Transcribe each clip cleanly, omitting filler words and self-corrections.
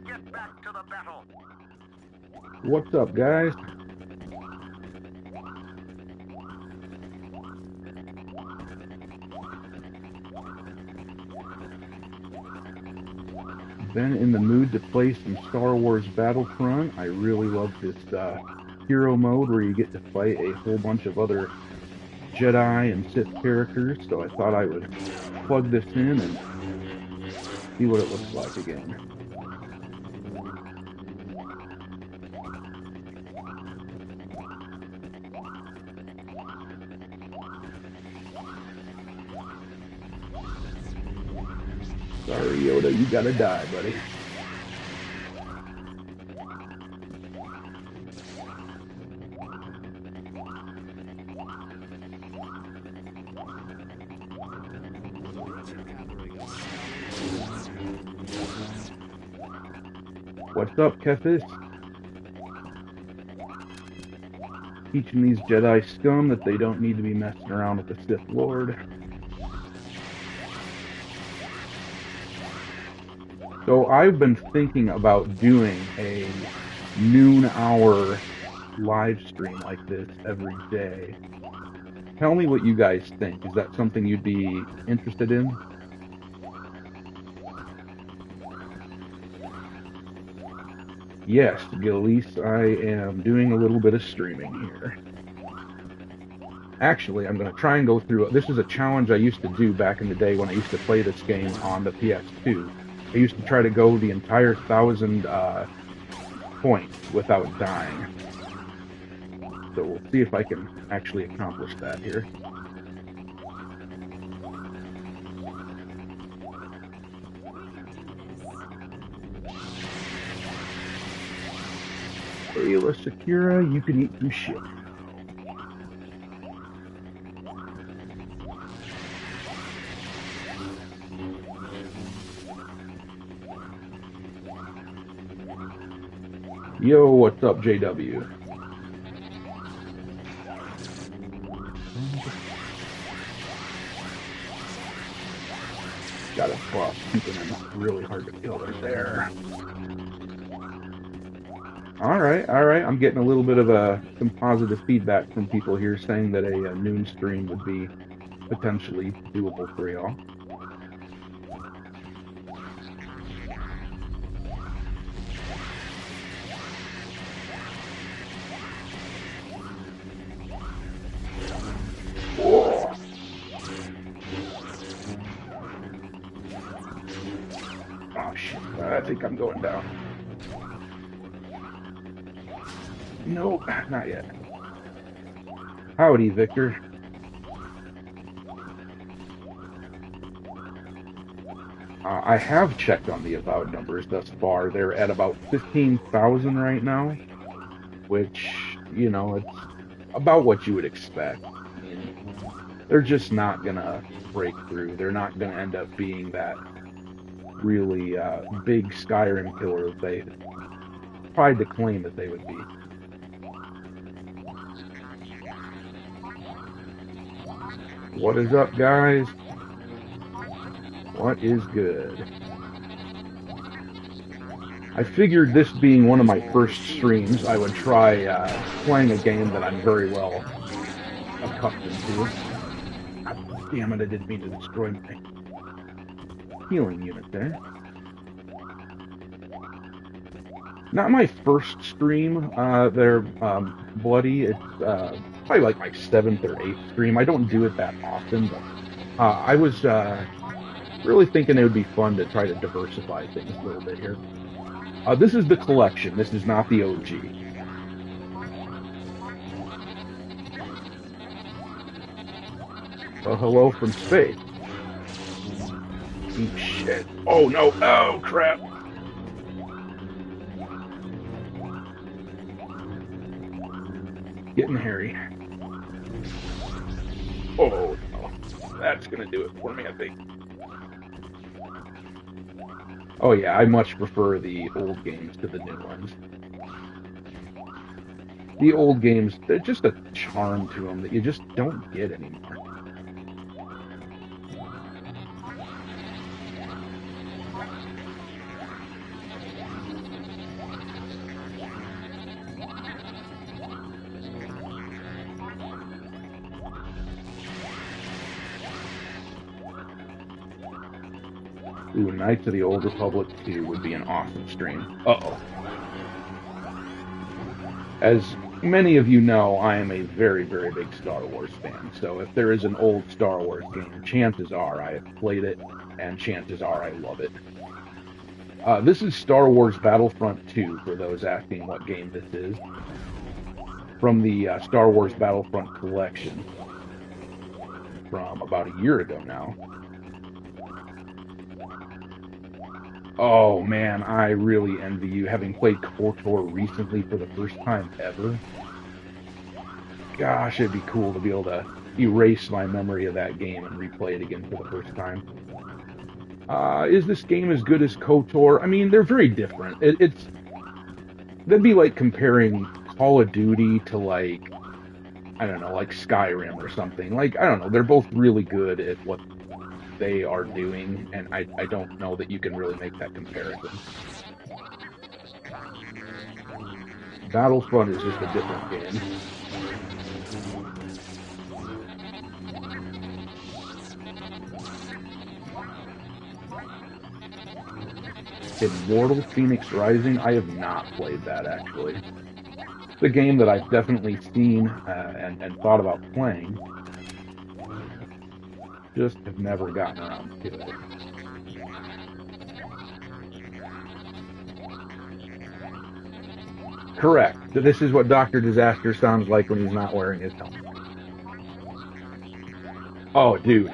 Get back to the battle. What's up, guys? Been in the mood to play some Star Wars Battlefront. I really love this hero mode where you get to fight a whole bunch of other Jedi and Sith characters, so I thought I would plug this in and see what it looks like again. Sorry, Yoda, you gotta die, buddy. What's up, Kefis? Teaching these Jedi scum that they don't need to be messing around with the Sith Lord. So I've been thinking about doing a noon hour live stream like this every day. Tell me what you guys think. Is that something you'd be interested in? Yes, Gillies, I am doing a little bit of streaming here. Actually, I'm going to try and go through it. This is a challenge I used to do back in the day when I used to play this game on the PS2. I used to try to go the entire 1,000 points without dying. So we'll see if I can actually accomplish that here. Ayla Sakura, you can eat some shit. Yo, what's up, JW? Got a cross keeping him really hard to kill right there. All right. I'm getting a little bit of some positive feedback from people here saying that a noon stream would be potentially doable for y'all. Oh shit! I think I'm going down. Nope, not yet. Howdy, Victor. I have checked on the avowed numbers thus far. They're at about 15,000 right now, which, you know, it's about what you would expect. I mean, they're just not gonna break through. They're not gonna end up being that really big Skyrim killer that they tried to claim that they would be. What is up, guys? What is good? I figured this being one of my first streams, I would try playing a game that I'm very well accustomed to. God damn it, I didn't mean to destroy my healing unit there. Not my first stream, they're bloody. It's probably like my 7th or 8th stream. I don't do it that often, but I was really thinking it would be fun to try to diversify things a little bit here. This is the collection. This is not the OG. Well, hello from space. Eat shit. Oh no! Oh crap! Getting hairy. Oh no! That's gonna do it for me, I think. Oh yeah, I much prefer the old games to the new ones. The old games, they're just a charm to them that you just don't get anymore. Ooh, Knights of the Old Republic 2 would be an awesome stream. Uh-oh. As many of you know, I am a very, very big Star Wars fan. So if there is an old Star Wars game, chances are I have played it, and chances are I love it. This is Star Wars Battlefront 2, for those asking what game this is, from the Star Wars Battlefront collection from about a year ago now. Oh man, I really envy you, having played KOTOR recently for the first time ever. Gosh, it'd be cool to be able to erase my memory of that game and replay it again for the first time. Is this game as good as KOTOR? I mean, they're very different. That'd be like comparing Call of Duty to, like, I don't know, like Skyrim or something. Like, I don't know, they're both really good at what they are doing, and I don't know that you can really make that comparison. Battlefront is just a different game. Immortal Phoenix Rising, I have not played that, actually. It's a game that I've definitely seen and thought about playing. Just have never gotten around to it. Correct. This is what Dr. Disaster sounds like when he's not wearing his helmet. Oh, dude.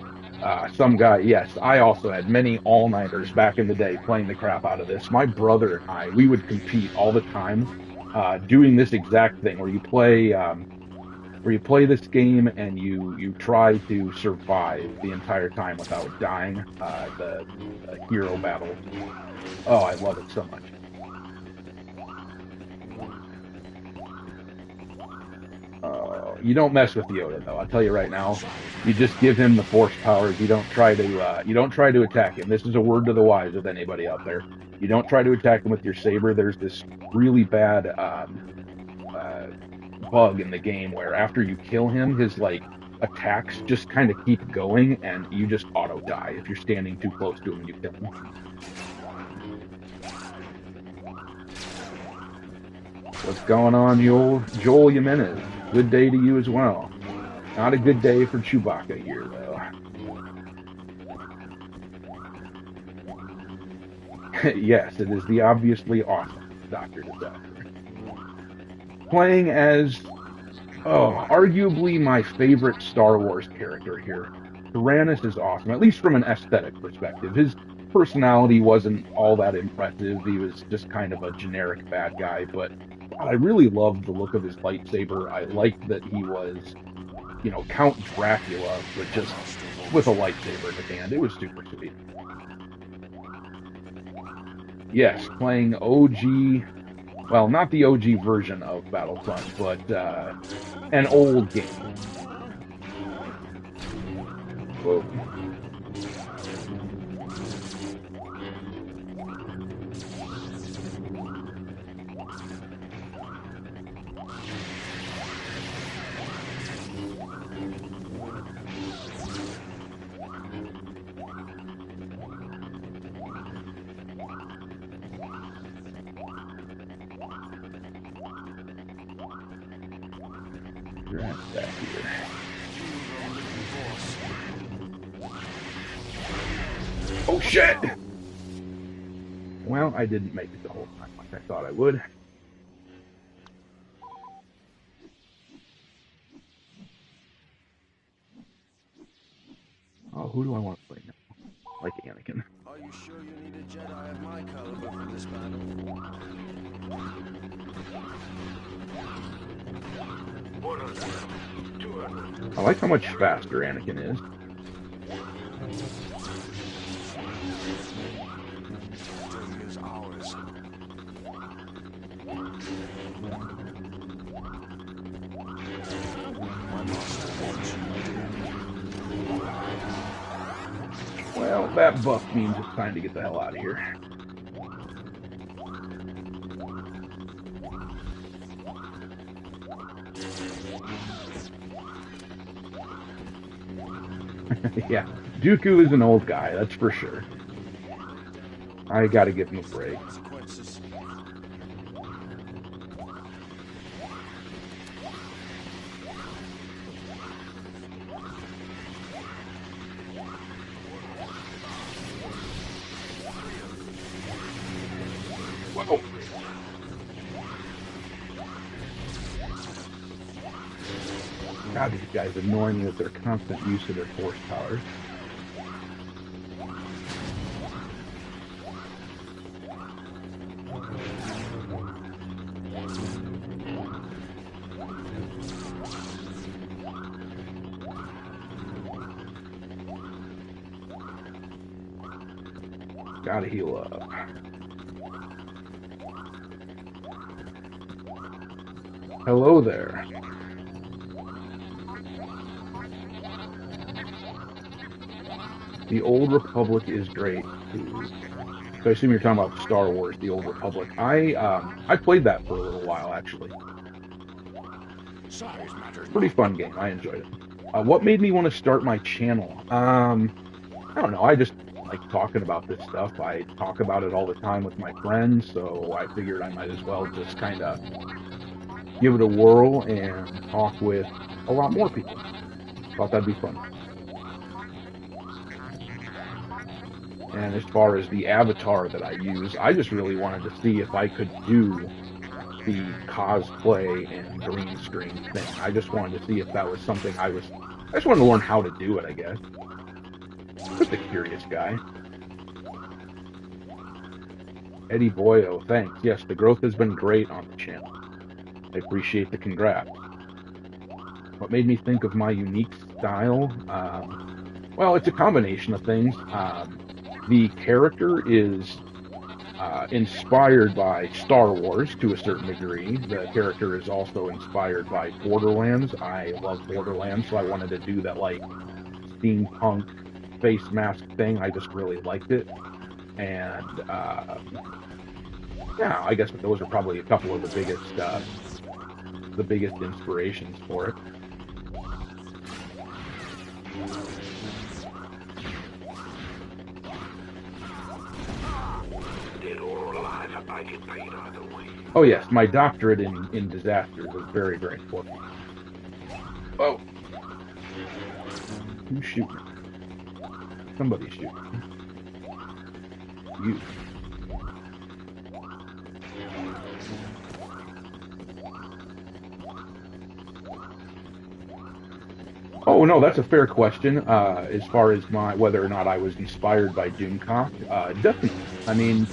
Some guy, yes. I also had many all-nighters back in the day playing the crap out of this. My brother and I, we would compete all the time doing this exact thing where you play this game and you try to survive the entire time without dying. The hero battle. Oh, I love it so much. You don't mess with Yoda, though. I'll tell you right now. You just give him the force powers. You don't try to attack him. This is a word to the wise with anybody out there. You don't try to attack him with your saber. There's this really bad bug in the game where after you kill him, his like attacks just kind of keep going, and you just auto die if you're standing too close to him and you kill him. What's going on, Joel Jimenez? Good day to you as well. Not a good day for Chewbacca here, though. Yes, it is the obviously awesome Dr. Disaster. Playing as, arguably my favorite Star Wars character here. Tyrannus is awesome, at least from an aesthetic perspective. His personality wasn't all that impressive. He was just kind of a generic bad guy, but I really loved the look of his lightsaber. I liked that he was, Count Dracula, but just with a lightsaber in his hand. It was super sweet. Yes, playing OG, well, not the OG version of Battlefront, but an old game. Whoa. Back here. Oh shit! Well, I didn't make it the whole time like I thought I would. Oh, who do I want to play now? I like Anakin. Are you sure you need a Jedi of my caliber for this battle? I like how much faster Anakin is. that buff means it's time to get the hell out of here. Yeah, Dooku is an old guy, that's for sure. I gotta give him a break. Consequences. Whoa! God, these guys annoy me with their constant use of their force powers. Gotta heal up. Hello there. The Old Republic is great. So I assume you're talking about Star Wars, The Old Republic. I played that for a little while actually. Size matters. Pretty fun game. I enjoyed it. What made me want to start my channel? I don't know. I just like talking about this stuff. I talk about it all the time with my friends, so I figured I might as well just kind of give it a whirl and talk with a lot more people. Thought that'd be fun. And as far as the avatar that I use, I just really wanted to see if I could do the cosplay and green screen thing. I just wanted to see if that was something I just wanted to learn how to do it, I guess. Just a curious guy. Eddie Boyo, thanks. Yes, the growth has been great on the channel. I appreciate the congrats. What made me think of my unique style? Well, it's a combination of things. The character is inspired by Star Wars to a certain degree. The character is also inspired by Borderlands. I love Borderlands, so I wanted to do that like steampunk face mask thing. I just really liked it. And yeah, I guess those are probably a couple of the biggest inspirations for it. Dead or alive, I get paid either way. Oh yes, my doctorate in disasters was very, very important. Oh, who's shooting? Somebody's shooting. You. Oh no, that's a fair question. As far as whether or not I was inspired by Doomcock, definitely. I mean,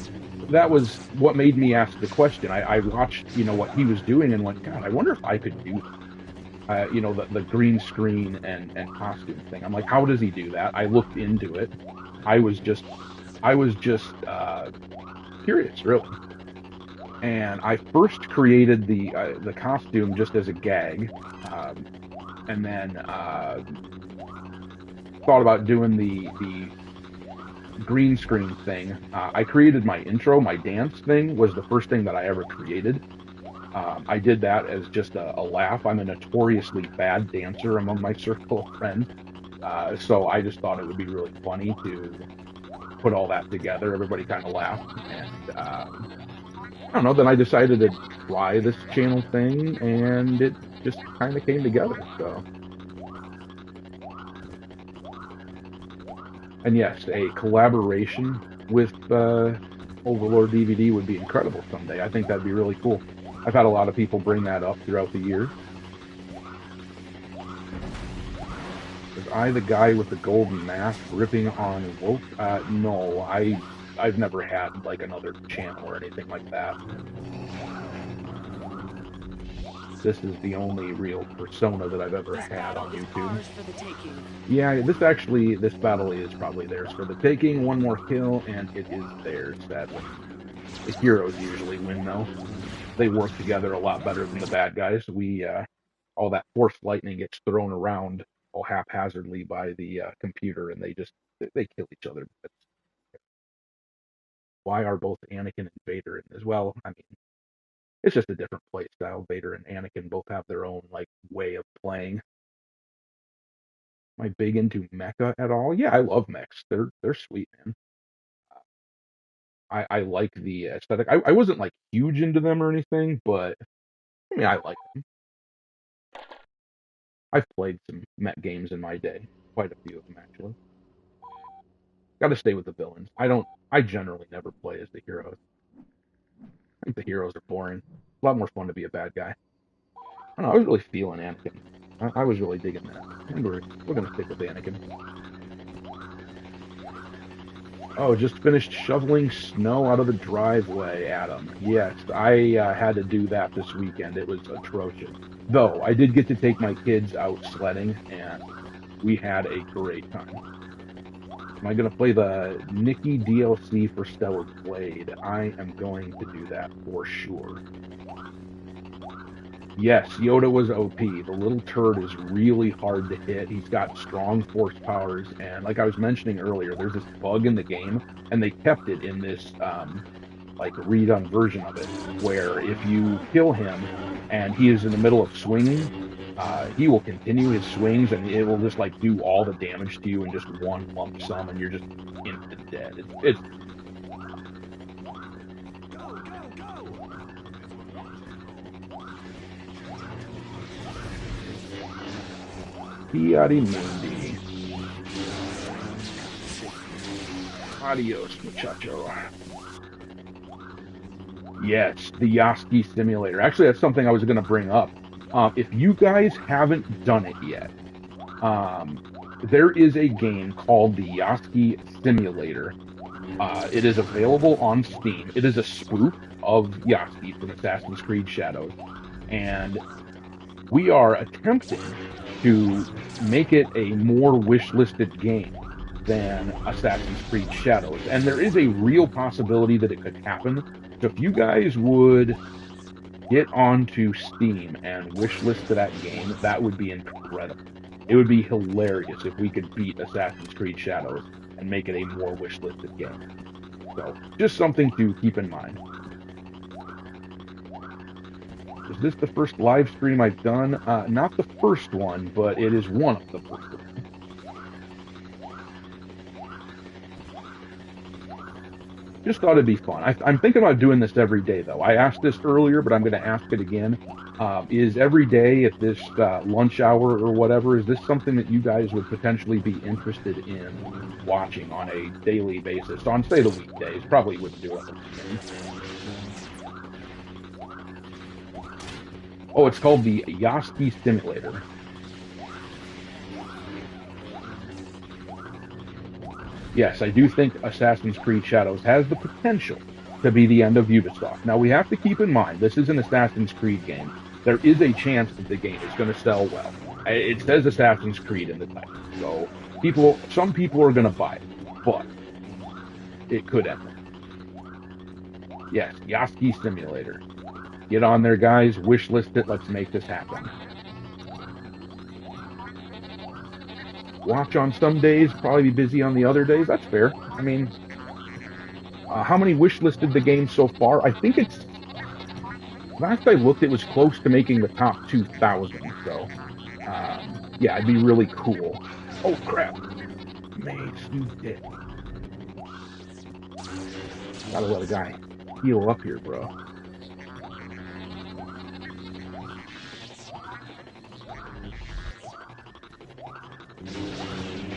that was what made me ask the question. I watched, what he was doing and went, God, I wonder if I could do that. The green screen and costume thing. I'm like, how does he do that? I looked into it. I was just curious, really. And I first created the costume just as a gag. And then thought about doing the green screen thing. I created my intro, my dance thing was the first thing that I ever created. I did that as just a laugh. I'm a notoriously bad dancer among my circle of friends, so I just thought it would be really funny to put all that together. Everybody kind of laughed, and I don't know. Then I decided to try this channel thing, and it just kind of came together. So, and yes, a collaboration with Overlord DVD would be incredible someday. I think that'd be really cool. I've had a lot of people bring that up throughout the years. Was I the guy with the golden mask ripping on Woke? No, I've never had like another channel or anything like that. This is the only real persona that I've ever had on YouTube. Yeah, this battle is probably theirs for the taking. One more kill, and it is theirs, sadly. The heroes usually win, though. They work together a lot better than the bad guys. All that force lightning gets thrown around all haphazardly by the computer, and they kill each other. But why are both Anakin and Vader in this? Well, I mean, it's just a different play style. Vader and Anakin both have their own like way of playing. Am I big into mecha at all? Yeah, I love mechs. They're sweet, man. I like the aesthetic. I wasn't like huge into them or anything, but I mean I like them. I've played some mech games in my day, quite a few of them actually. Got to stay with the villains. I generally never play as the heroes. I think the heroes are boring. A lot more fun to be a bad guy. I don't know, I was really feeling Anakin. I was really digging that. And we're gonna stick with Anakin. Oh, just finished shoveling snow out of the driveway, Adam. Yes, I had to do that this weekend. It was atrocious. Though I did get to take my kids out sledding, and we had a great time. Am I going to play the Nikki DLC for Stellar Blade? I am going to do that for sure. Yes, Yoda was OP. The little turd is really hard to hit. He's got strong force powers, and like I was mentioning earlier, there's this bug in the game, and they kept it in this like redone version of it, where if you kill him and he is in the middle of swinging, he will continue his swings, and it will just like do all the damage to you in just one lump sum, and you're just instant dead. It's Fiati Mundi. Adios, muchacho. Yes, the Yosi simulator. Actually, that's something I was going to bring up. If you guys haven't done it yet, there is a game called the Yosi Simulator. It is available on Steam. It is a spoof of Yosi from Assassin's Creed Shadows, and we are attempting to make it a more wish-listed game than Assassin's Creed Shadows. And there is a real possibility that it could happen. So if you guys would get onto Steam and wishlist to that game, that would be incredible. It would be hilarious if we could beat Assassin's Creed Shadows and make it a more wish-listed game. So just something to keep in mind. Is this the first live stream I've done? Not the first one, but it is one of the first ones. Just thought it'd be fun. I'm thinking about doing this every day, though. I asked this earlier, but I'm going to ask it again. Is every day at this lunch hour or whatever, is this something that you guys would potentially be interested in watching on a daily basis? On, say, the weekdays. Probably wouldn't do it on the weekends. Oh, it's called the Yosi Simulator. Yes, I do think Assassin's Creed Shadows has the potential to be the end of Ubisoft. Now, we have to keep in mind, this is an Assassin's Creed game. There is a chance that the game is going to sell well. It says Assassin's Creed in the title, so some people are going to buy it, but it could end. Yes, Yosi Simulator. Get on there, guys. Wishlist it. Let's make this happen. Watch on some days, probably be busy on the other days. That's fair. I mean, how many wishlisted the game so far? I think it's... Last I looked, it was close to making the top 2,000. So, yeah, it'd be really cool. Oh, crap. Mace, you dead. Gotta let a guy heal up here, bro.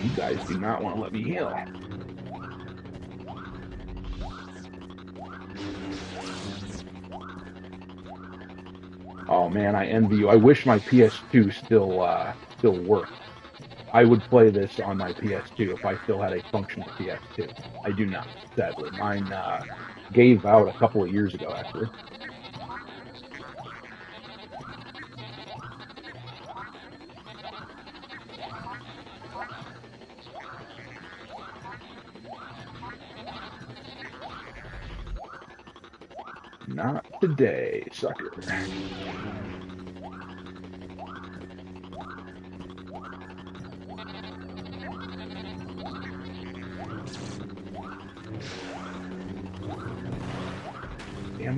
You guys do not want to let me heal. Oh man, I envy you. I wish my PS2 still worked. I would play this on my PS2 if I still had a functional PS2. I do not, sadly. Mine gave out a couple of years ago, actually. Not today, sucker.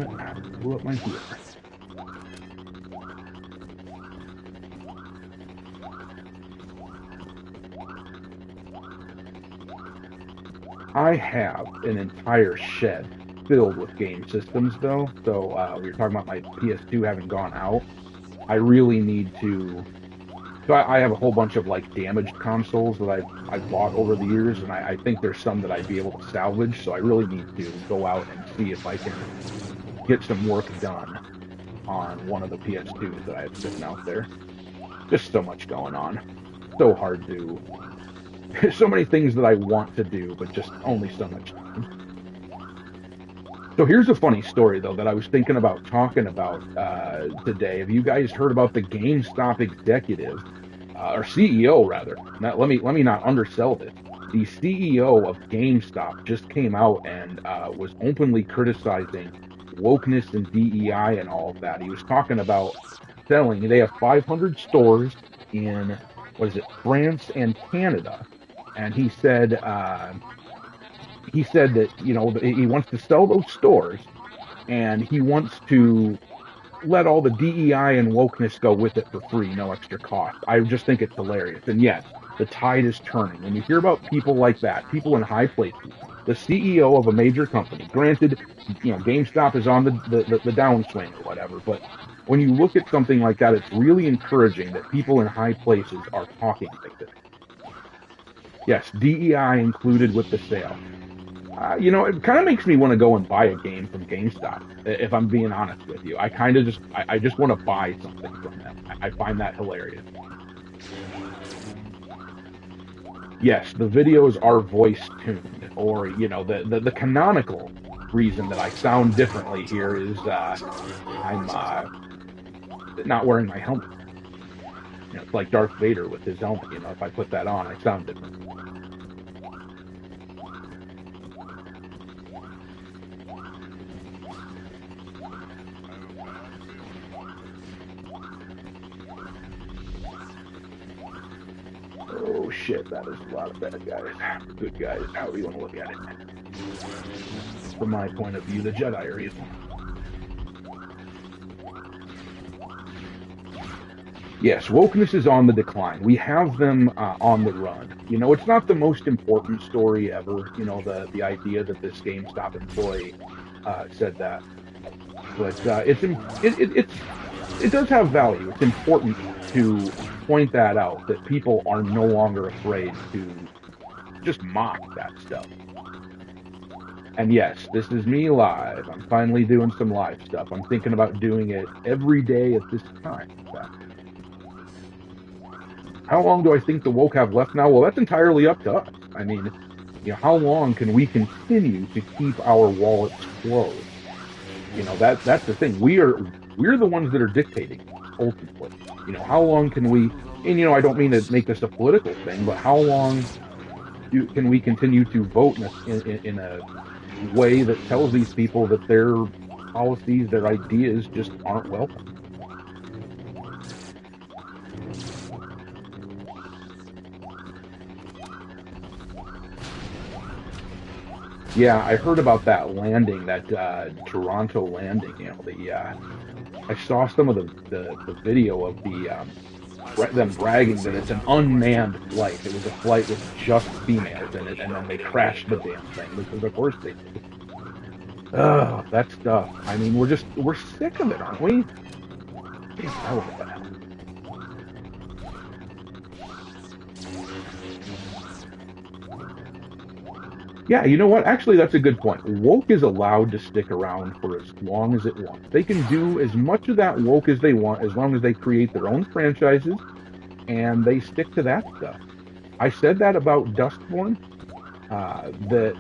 damn it. I blew up my healer. I have an entire shed filled with game systems, though. So we were talking about my PS2 having gone out. I really need to. So I have a whole bunch of like damaged consoles that I've bought over the years, and I think there's some that I'd be able to salvage. So I really need to go out and see if I can get some work done on one of the PS2s that I have sitting out there. Just so much going on. So hard to. So many things that I want to do, but just only so much time. So here's a funny story, though, that I was thinking about talking about today. Have you guys heard about the GameStop executive, or CEO rather? Now, let me not undersell this. The CEO of GameStop just came out and was openly criticizing wokeness and DEI and all of that. He was talking about selling. They have 500 stores in France and Canada. And he said that, you know, he wants to sell those stores, and he wants to let all the DEI and wokeness go with it for free, no extra cost. I just think it's hilarious. And yes, the tide is turning. When you hear about people like that, people in high places, the CEO of a major company, granted, you know, GameStop is on the downswing or whatever, but when you look at something like that, it's really encouraging that people in high places are talking like this. Yes, DEI included with the sale. You know, it kind of makes me want to go and buy a game from GameStop, if I'm being honest with you. I kind of just, I just want to buy something from them. I find that hilarious. Yes, the videos are voice tuned, or, you know, the canonical reason that I sound differently here is I'm not wearing my helmet. You know, it's like Darth Vader with his helmet. You know, if I put that on, I sound different. Oh shit, that is a lot of bad guys. Good guys, however you want to look at it. From my point of view, the Jedi are evil. Yes, wokeness is on the decline. We have them on the run. You know, it's not the most important story ever. You know, the idea that this GameStop employee said that, but it does have value. It's important to point that out, that people are no longer afraid to just mock that stuff. And yes, this is me live. I'm finally doing some live stuff. I'm thinking about doing it every day at this time. In fact. How long do I think the woke have left now? Well, that's entirely up to us. I mean, you know, how long can we continue to keep our wallets closed? You know, that's the thing. We're the ones that are dictating ultimately. You know, how long can we? And you know, I don't mean to make this a political thing, but how long can we continue to vote in a way that tells these people that their policies, their ideas, just aren't welcome? Yeah, I heard about that landing, that Toronto landing. You know, I saw some of the video of them bragging that it's an unmanned flight. It was a flight with just females in it, and then they crashed the damn thing because, of course, they did. Oh, that stuff. I mean, we're sick of it, aren't we? Damn, I love that. Yeah, you know what? Actually, that's a good point. Woke is allowed to stick around for as long as it wants. They can do as much of that woke as they want, as long as they create their own franchises and they stick to that stuff. I said that about Dustborn. That,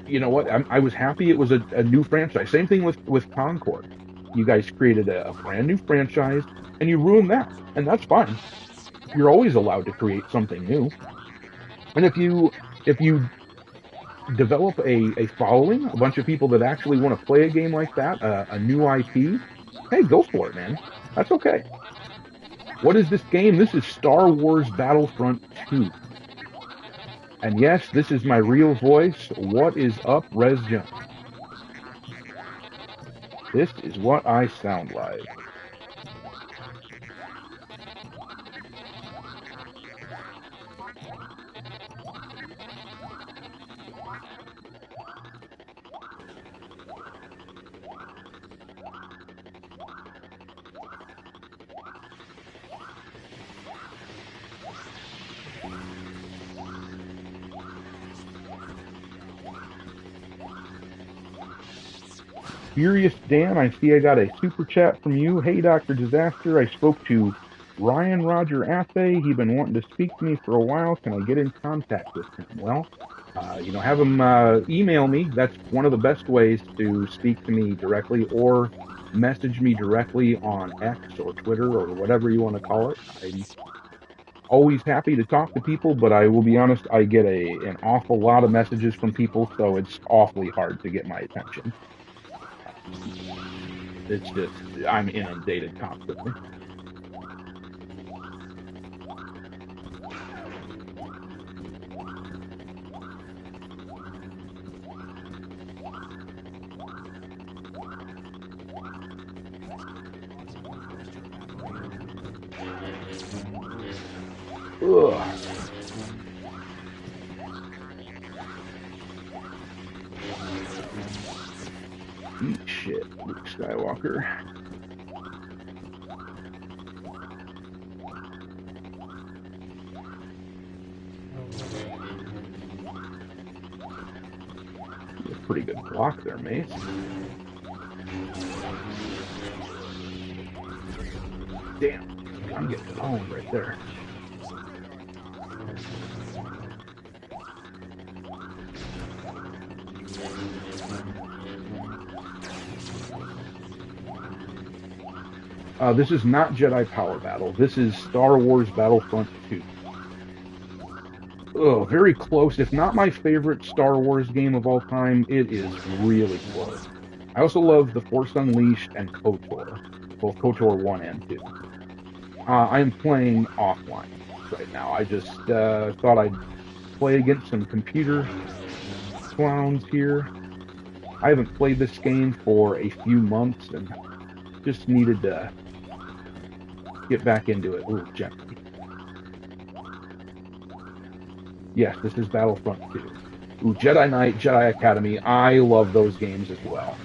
you know what? I was happy it was a new franchise. Same thing with Concord. You guys created a brand new franchise and you ruined that, and that's fine. You're always allowed to create something new. And if you develop a following, a bunch of people that actually want to play a game like that, a new IP, hey, go for it, man. That's okay. What is this game? This is Star Wars Battlefront 2. And yes, this is my real voice. What is up, Rez Jones? This is what I sound like. Furious Dan, I see I got a super chat from you. Hey, Dr. Disaster, I spoke to Ryan Roger Athe. He been wanting to speak to me for a while. Can I get in contact with him? Well, have him email me. That's one of the best ways to speak to me directly, or message me directly on X or Twitter or whatever you want to call it. I'm always happy to talk to people, but I will be honest, I get an awful lot of messages from people, so it's awfully hard to get my attention. It's just, I'm inundated constantly. Ugh. Eat shit, Luke Skywalker. A pretty good block there, mate. Damn, I'm getting owned right there. This is not Jedi Power Battle. This is Star Wars Battlefront 2. Oh, very close. If not my favorite Star Wars game of all time, it is really close. I also love The Force Unleashed and KOTOR, both KOTOR 1 and 2. I am playing offline right now. I just thought I'd play against some computer clowns here. I haven't played this game for a few months and just needed to get back into it. Ooh, gently. Yes, this is Battlefront 2. Ooh, Jedi Knight, Jedi Academy. I love those games as well.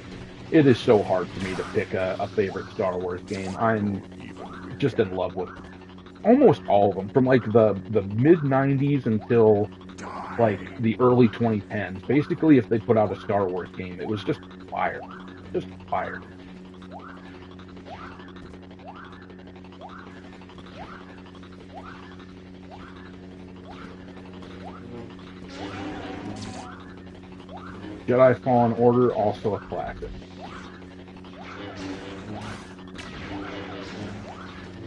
It is so hard for me to pick a favorite Star Wars game. I'm just in love with almost all of them, from like the mid 90s until like the early 2010s. Basically, if they put out a Star Wars game, it was just fire. Just fire. Jedi Fallen Order, also a classic.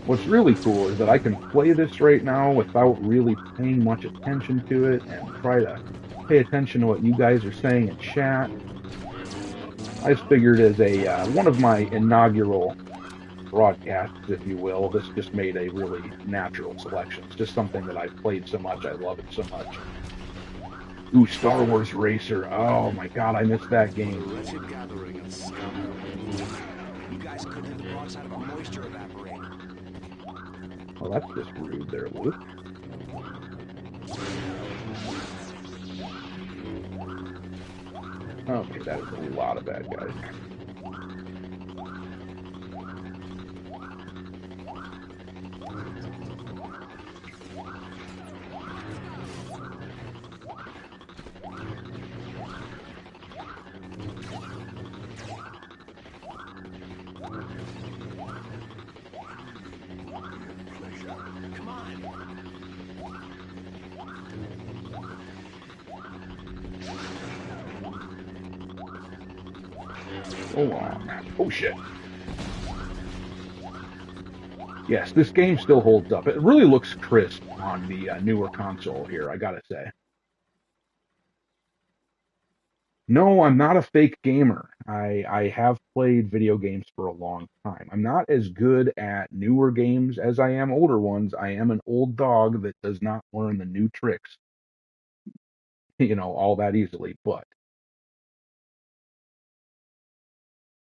What's really cool is that I can play this right now without really paying much attention to it and try to pay attention to what you guys are saying in chat. I just figured as a one of my inaugural broadcasts, if you will, this just made a really natural selection. It's just something that I've played so much. I love it so much. Ooh, Star Wars Racer. Oh my god, I missed that game. Wretched gathering of scum. You guys couldn't hit the broadside of a moisture evaporator. Well, that's just rude there, Luke. Okay, that is a lot of bad guys. Oh shit. Yes, this game still holds up. It really looks crisp on the newer console here, I gotta say. No, I'm not a fake gamer. I have played video games for a long time. I'm not as good at newer games as I am older ones. I am an old dog that does not learn the new tricks, all that easily. But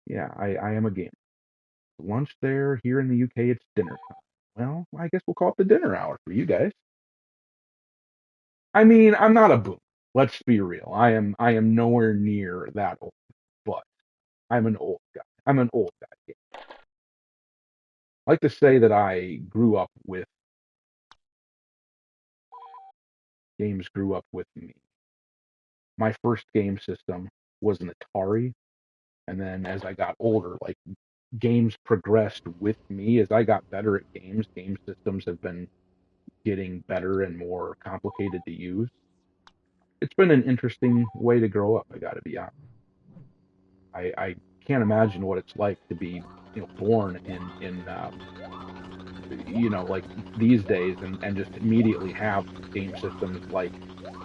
Yeah, I am a gamer. Lunch there, here in the UK, it's dinner time. Well, I guess we'll call it the dinner hour for you guys. I mean, I'm not a boomer. Let's be real. I am nowhere near that old, but I'm an old guy. I'm an old guy. I like to say that I grew up with games grew up with me. My first game system was an Atari, and then as I got older, like games progressed with me. As I got better at games, game systems have been getting better and more complicated to use. It's been an interesting way to grow up, I gotta be honest. I can't imagine what it's like to be, born in like these days and just immediately have game systems like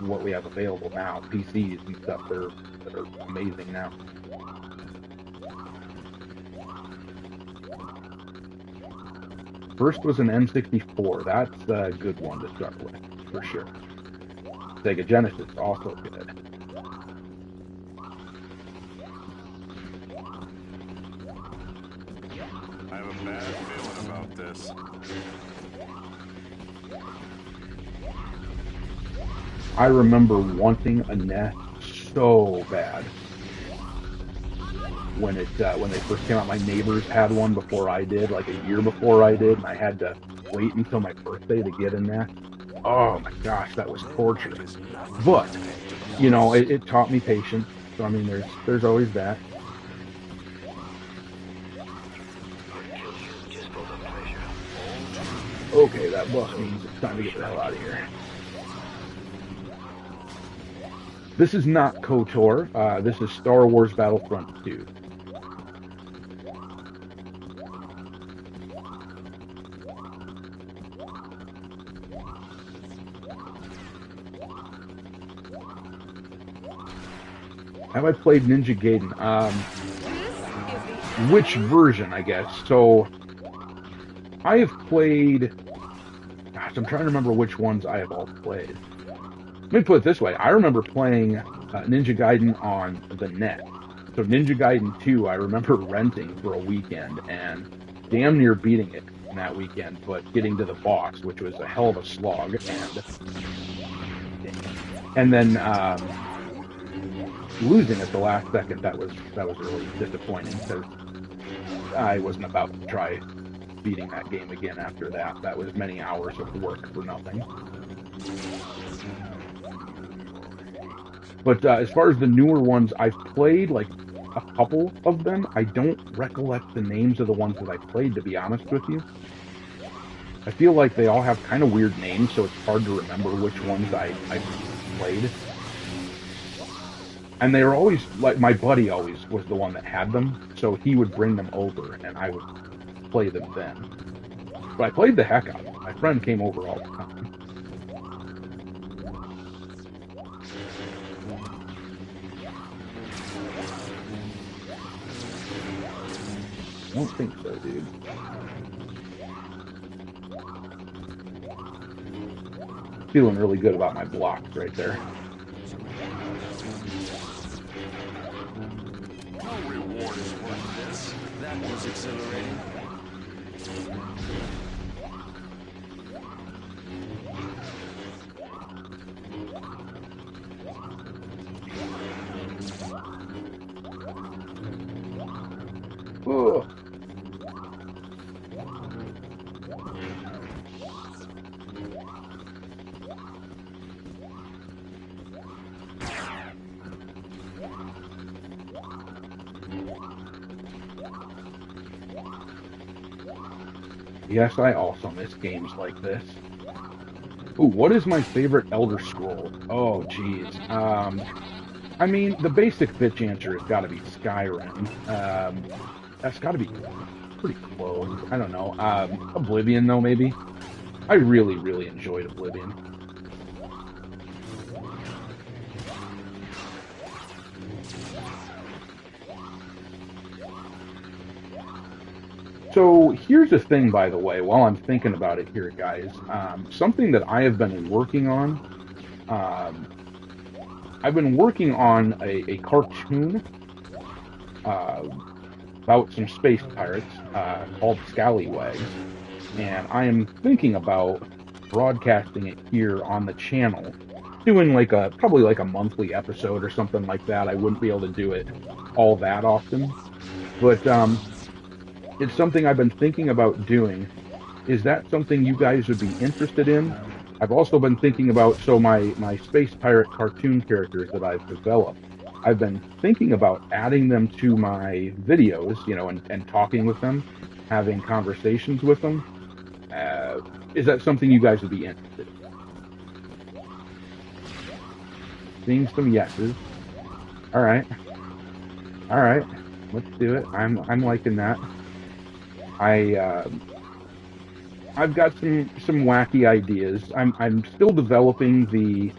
what we have available now, PCs and stuff that are amazing now. First was an N64. That's a good one to start with, for sure. Sega Genesis, also good. I have a bad feeling about this. I remember wanting a NES so bad when they first came out. My neighbors had one before I did, like a year before I did, and I had to wait until my birthday to get a NES. Oh my gosh, that was torture. But it taught me patience. So I mean, there's always that. Okay, that bus means it's time to get the hell out of here. This is not KOTOR. This is Star Wars Battlefront 2. Have I played Ninja Gaiden? Which version, I guess? So, I have played... Gosh, I'm trying to remember which ones I have all played. Let me put it this way. I remember playing Ninja Gaiden on the net. So Ninja Gaiden 2, I remember renting for a weekend and damn near beating it in that weekend, but getting to the boss, which was a hell of a slog, and then losing at the last second. That was really disappointing because I wasn't about to try beating that game again after that. That was many hours of work for nothing. But as far as the newer ones, I've played like a couple of them. I don't recollect the names of the ones that I played, to be honest with you. I feel like they all have kind of weird names, so it's hard to remember which ones I played. And they were always, like, my buddy always was the one that had them, so he would bring them over, and I would play them then. But I played the heck out of them. My friend came over all the time. I don't think so, dude. Feeling really good about my blocks right there. No reward is worth this. That was exhilarating. Oh. Yes, I also miss games like this. Ooh, what is my favorite Elder Scroll? Oh, geez. I mean, the basic bitch answer has got to be Skyrim. That's got to be pretty close. I don't know. Oblivion, though, maybe. I really, really enjoyed Oblivion. So here's the thing, by the way, while I'm thinking about it here, guys. Something that I have been working on. I've been working on a cartoon about some space pirates called Scallywags, and I am thinking about broadcasting it here on the channel, doing like probably like a monthly episode or something like that. I wouldn't be able to do it all that often, but it's something I've been thinking about doing. Is that something you guys would be interested in? I've also been thinking about, so my space pirate cartoon characters that I've developed, I've been thinking about adding them to my videos, and talking with them, having conversations with them. Is that something you guys would be interested in? Seeing some yeses. All right. All right. Let's do it. I'm liking that. I've got some wacky ideas. I'm still developing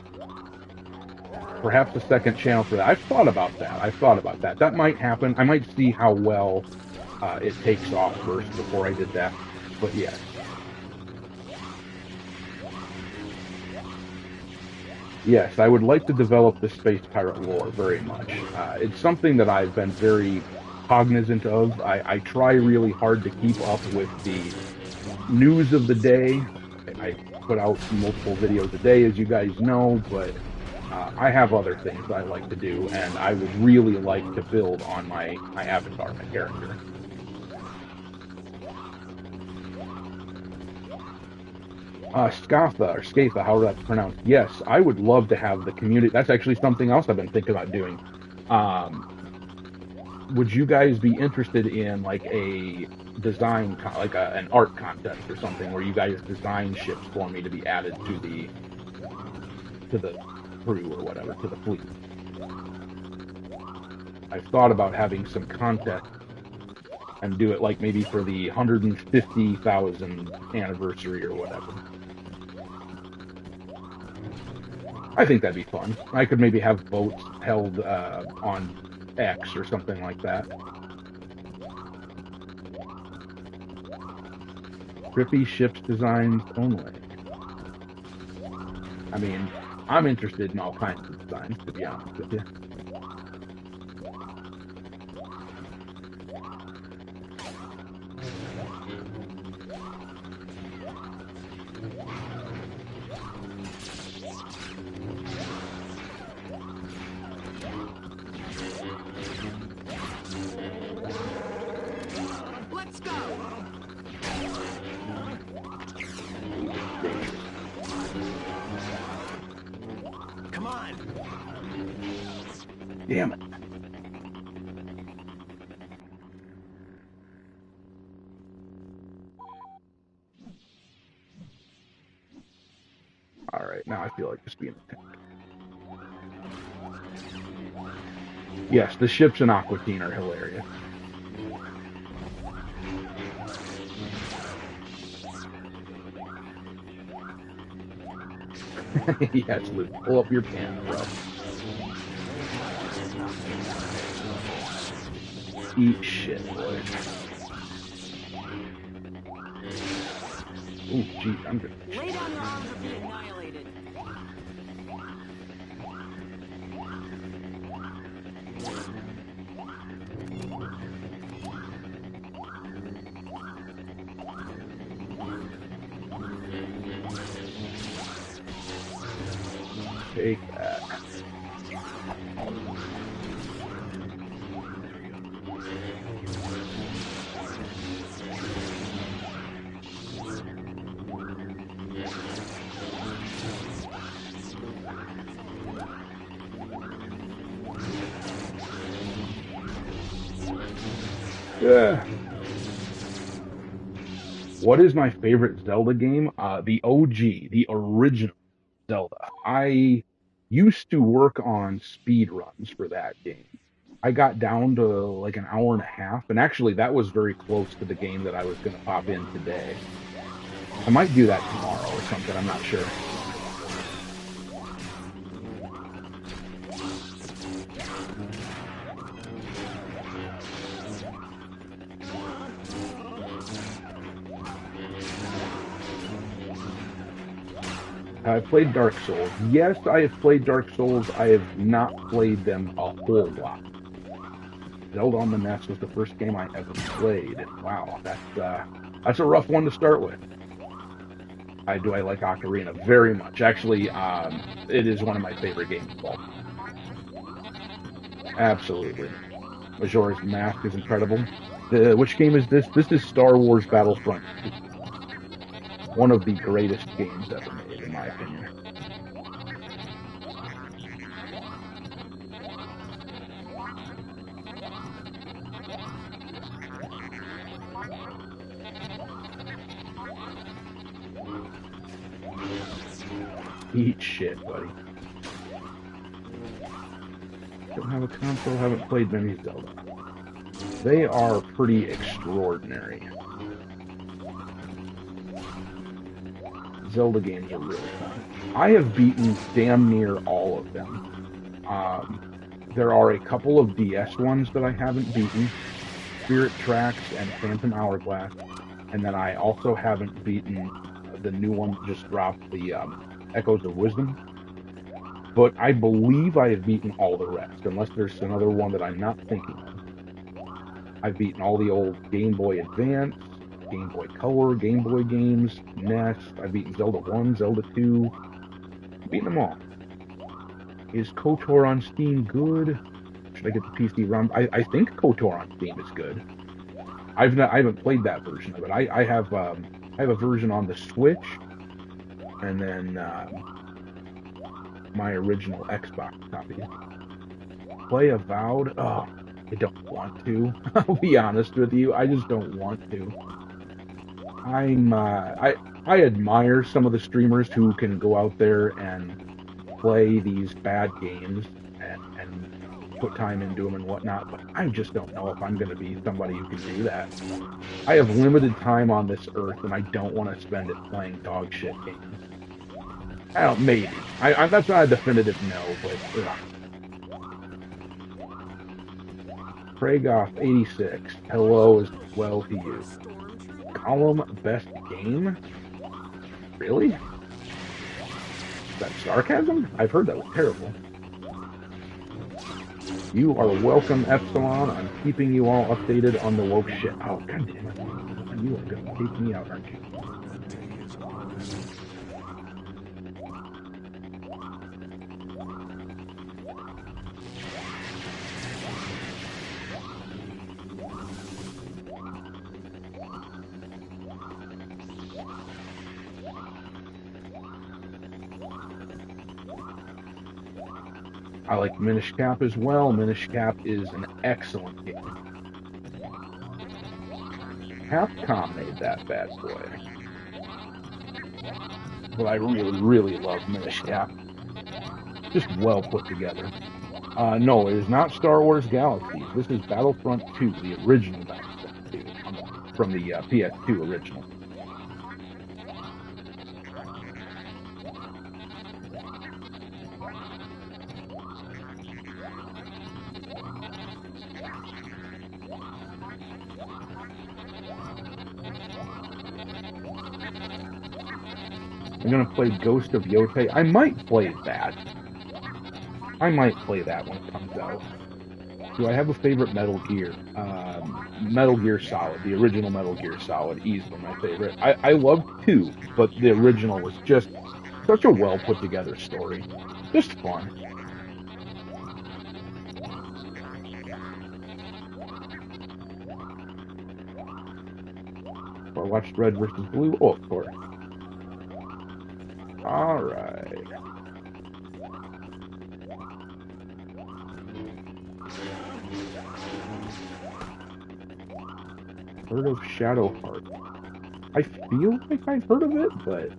perhaps a second channel for that. I've thought about that. That might happen. I might see how well it takes off first before I did that. But yeah. Yes, I would like to develop the space pirate lore very much. It's something that I've been very cognizant of. I try really hard to keep up with the news of the day. I put out multiple videos a day, as you guys know, but I have other things I like to do, and I would really like to build on my avatar, my character. Scatha, how that's pronounced. Yes, I would love to have the community. That's actually something else I've been thinking about doing. Would you guys be interested in like a design, like an art contest or something, where you guys design ships for me to be added to the crew or whatever, to the fleet? I've thought about having some contest and do it like maybe for the 150,000 anniversary or whatever. I think that'd be fun. I could maybe have votes held on X or something like that. Trippy ships designs only. I mean, I'm interested in all kinds of designs, to be honest with you. Let's go! Come on! Damn it. Alright, now I feel like just being attacked. Yes, the ships in Aqua Teen are hilarious. Yes, Luke, pull up your pants, bro. Eat shit, boy. Ooh, gee, I'm good. Lay down your arms or be annihilated. Take that. Yeah. What is my favorite Zelda game? The OG, the original Zelda. I used to work on speed runs for that game. I got down to like an hour and a half, and actually that was very close to the game that I was going to pop in today. I might do that tomorrow or something, I'm not sure. I've played Dark Souls. Yes, I have played Dark Souls. I have not played them a whole lot. Zelda on the NES was the first game I ever played. Wow, that's a rough one to start with. I like Ocarina very much. Actually, it is one of my favorite games of all time. Absolutely. Majora's Mask is incredible. Which game is this? This is Star Wars Battlefront 2. One of the greatest games ever made, in my opinion. Eat shit, buddy. Don't have a console, haven't played many Zelda. They are pretty extraordinary. Zelda games are really fun. I have beaten damn near all of them. There are a couple of DS ones that I haven't beaten. Spirit Tracks and Phantom Hourglass. And then I also haven't beaten the new one that just dropped, the Echoes of Wisdom. But I believe I have beaten all the rest, unless there's another one that I'm not thinking of. I've beaten all the old Game Boy Advance, Game Boy Color, Game Boy games, NES. I've beaten Zelda 1, Zelda 2. I've beaten them all. Is KOTOR on Steam good? Should I get the PC ROM? I think KOTOR on Steam is good. I haven't played that version of it. I have a version on the Switch, and then my original Xbox copy. Play Avowed? Oh, I don't want to. I'll be honest with you. I just don't want to. I admire some of the streamers who can go out there and play these bad games and put time into them and whatnot, but I just don't know if I'm going to be somebody who can do that. I have limited time on this earth, and I don't want to spend it playing dog shit games. I don't, maybe. That's not a definitive no, but ugh. Kragoff86, hello as well to you. Column best game? Really? Is that sarcasm? I've heard that was terrible. You are welcome, Epsilon. I'm keeping you all updated on the woke shit. Oh, goddammit. You are gonna take me out, aren't you? I like Minish Cap as well. Minish Cap is an excellent game. Capcom made that bad boy. But I really, really love Minish Cap. Just well put together. No, it is not Star Wars Galaxies. This is Battlefront 2, the original Battlefront 2, from the PS2 original. I'm gonna play Ghost of Yotei. I might play that. I might play that when it comes out. Do I have a favorite Metal Gear? Metal Gear Solid, the original Metal Gear Solid, easily my favorite. I love 2, but the original was just such a well put together story. Just fun. I watched Red vs. Blue. Oh, of course. Alright. Heard of Shadowheart. I feel like I've heard of it, but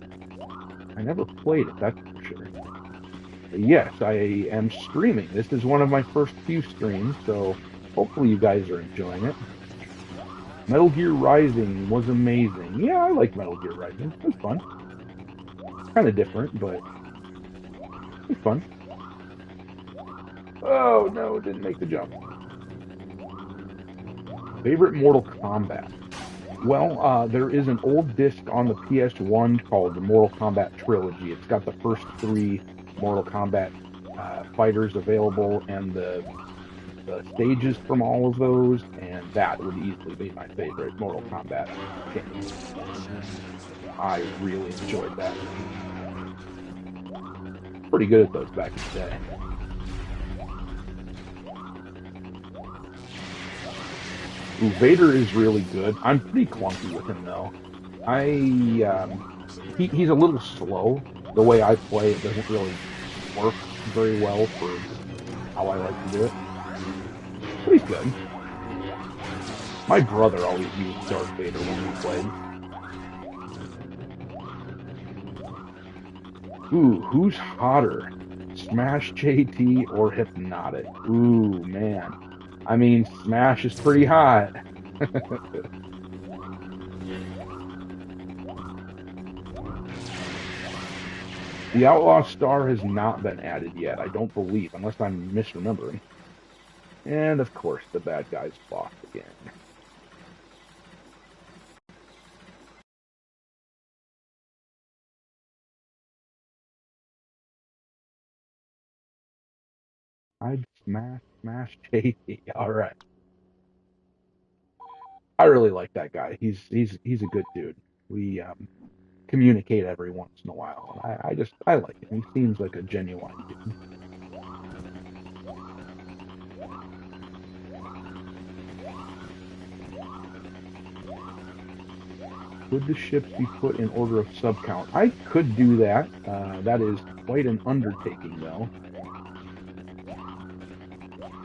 I never played it, that's for sure. But yes, I am streaming. This is one of my first few streams, so hopefully you guys are enjoying it. Metal Gear Rising was amazing. Yeah, I like Metal Gear Rising. It was fun. Kind of different, but it's fun. Oh no, it didn't make the jump. Favorite Mortal Kombat? Well, there is an old disc on the PS1 called the Mortal Kombat Trilogy. It's got the first 3 Mortal Kombat fighters available and the the stages from all of those, and that would easily be my favorite Mortal Kombat game. I really enjoyed that. Pretty good at those back in the day. Ooh, Vader is really good. I'm pretty clunky with him though. He's a little slow. The way I play it doesn't really work very well for how I like to do it. But he's good. My brother always used Darth Vader when we played. Ooh, who's hotter? Smash JT or Hypnotic? Ooh, man. I mean, Smash is pretty hot. The Outlaw Star has not been added yet, I don't believe, unless I'm misremembering. And, of course, the bad guy's lost again. I'd smash JT. Alright. I really like that guy. He's a good dude. We communicate every once in a while. And I like him. He seems like a genuine dude. Could the ships be put in order of sub-count? I could do that. That is quite an undertaking, though.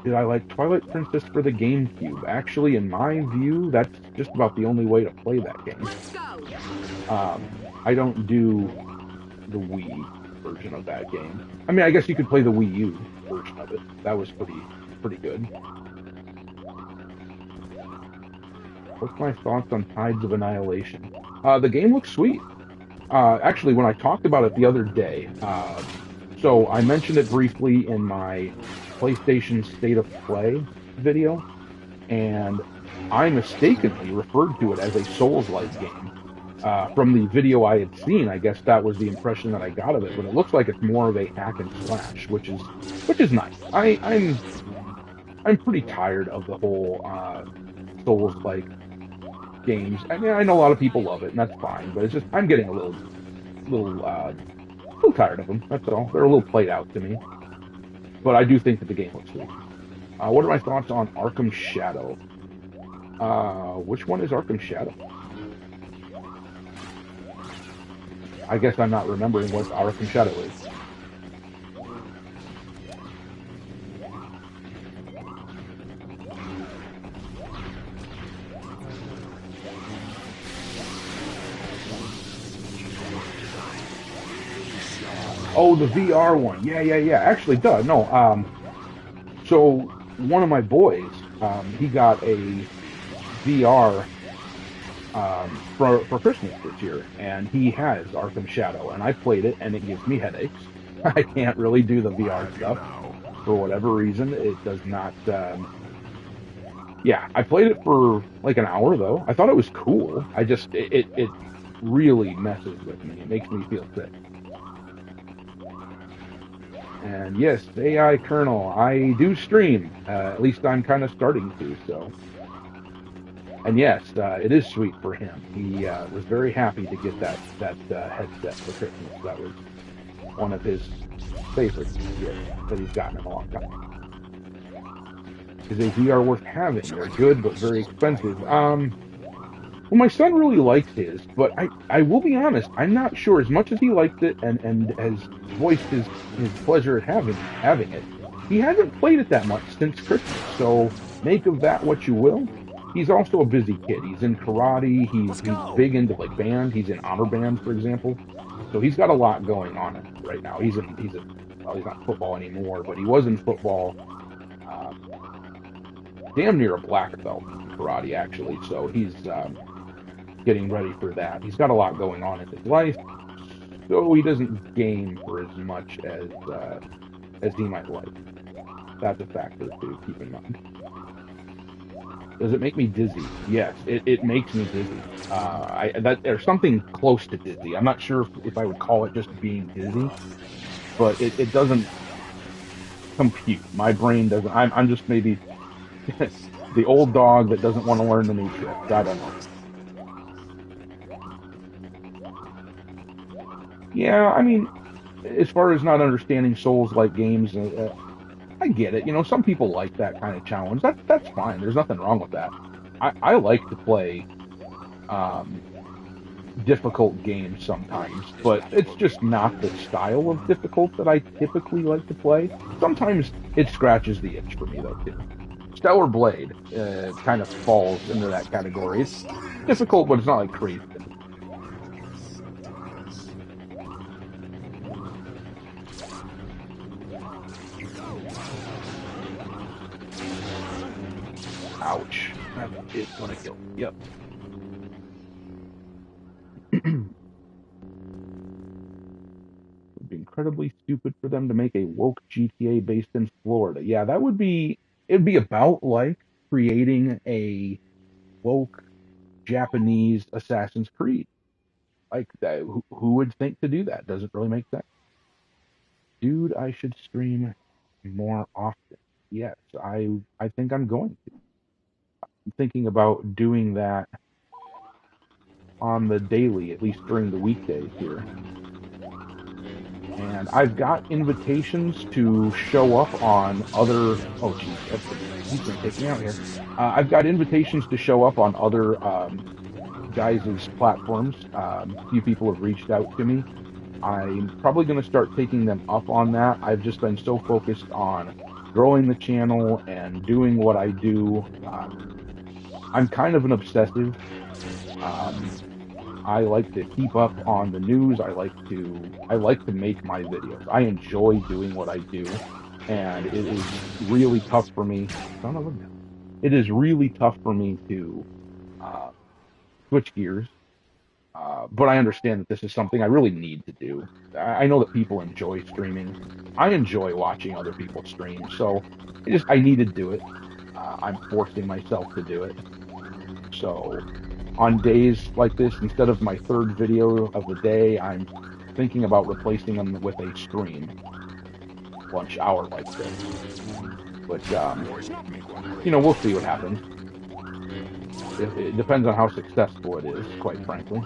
Did I like Twilight Princess for the GameCube? Actually, in my view, that's just about the only way to play that game. Let's go. I don't do the Wii version of that game. I mean, I guess you could play the Wii U version of it. That was pretty good. What's my thoughts on Tides of Annihilation? The game looks sweet. Actually, when I talked about it the other day, so I mentioned it briefly in my PlayStation State of Play video, and I mistakenly referred to it as a Souls-like game. From the video I had seen, I guess that was the impression that I got of it, but it looks like it's more of a hack and slash, which is nice. I'm pretty tired of the whole Souls-like games. I mean, I know a lot of people love it, and that's fine, but it's just I'm getting a little tired of them. That's all. They're a little played out to me. But I do think that the game looks sweet. What are my thoughts on Arkham Shadow? Which one is Arkham Shadow? I guess I'm not remembering what Arkham Shadow is. Oh, the VR one. Yeah. Actually, duh, no. So one of my boys, he got a VR for Christmas this year, and he has Arkham Shadow, and I played it, and it gives me headaches. I can't really do the VR stuff for whatever reason. It does not. Yeah, I played it for like an hour though. I thought it was cool. I just it really messes with me. It makes me feel sick. And yes, AI Colonel, I do stream. At least I'm kind of starting to, so. And yes, it is sweet for him. He was very happy to get that headset for Christmas. That was one of his favorite gifts that he's gotten in a long time. Is a VR worth having? They're good, but very expensive. Well, my son really likes his, but I will be honest, I'm not sure. As much as he liked it and has voiced his pleasure at having it, he hasn't played it that much since Christmas, so make of that what you will. He's also a busy kid. He's in karate, he's big into like band, he's in honor band, for example. So he's got a lot going on right now. He's not football anymore, but he was in football, damn near a black belt in karate, actually, so he's getting ready for that. He's got a lot going on in his life, so he doesn't game for as much as he might like. That's a factor to keep in mind. Does it make me dizzy? Yes, it makes me dizzy. There's something close to dizzy. I'm not sure if I would call it just being dizzy, but it doesn't. compute. My brain doesn't. I'm just maybe the old dog that doesn't want to learn the new tricks. I don't know. Yeah, I mean, as far as not understanding Souls-like games, I get it. You know, some people like that kind of challenge. That's fine. There's nothing wrong with that. I like to play um, difficult games sometimes, but it's just not the style of difficult that I typically like to play. Sometimes it scratches the itch for me though too. Stellar Blade kind of falls into that category. It's difficult, but it's not like crazy. Ouch. That is gonna kill. Yep. Would be incredibly stupid for them to make a woke GTA based in Florida. Yeah, that would be. It'd be about like creating a woke Japanese Assassin's Creed. Like, that, who would think to do that? Doesn't really make sense. Dude, I should stream more often. Yes, I think I'm going to. I'm thinking about doing that on the daily, at least during the weekdays here. And I've got invitations to show up on other. Oh, geez, he's gonna take me out here. I've got invitations to show up on other guys' platforms. A few people have reached out to me. I'm probably going to start taking them up on that. I've just been so focused on growing the channel and doing what I do. I'm kind of an obsessive. Um, I like to keep up on the news. I like to make my videos. I enjoy doing what I do, and it is really tough for me. Son of a gun. It is really tough for me to switch gears. But I understand that this is something I really need to do. I know that people enjoy streaming. I enjoy watching other people stream, so I need to do it. I'm forcing myself to do it. So on days like this, instead of my third video of the day, I'm thinking about replacing them with a stream lunch hour like this. But we'll see what happens. It depends on how successful it is, quite frankly.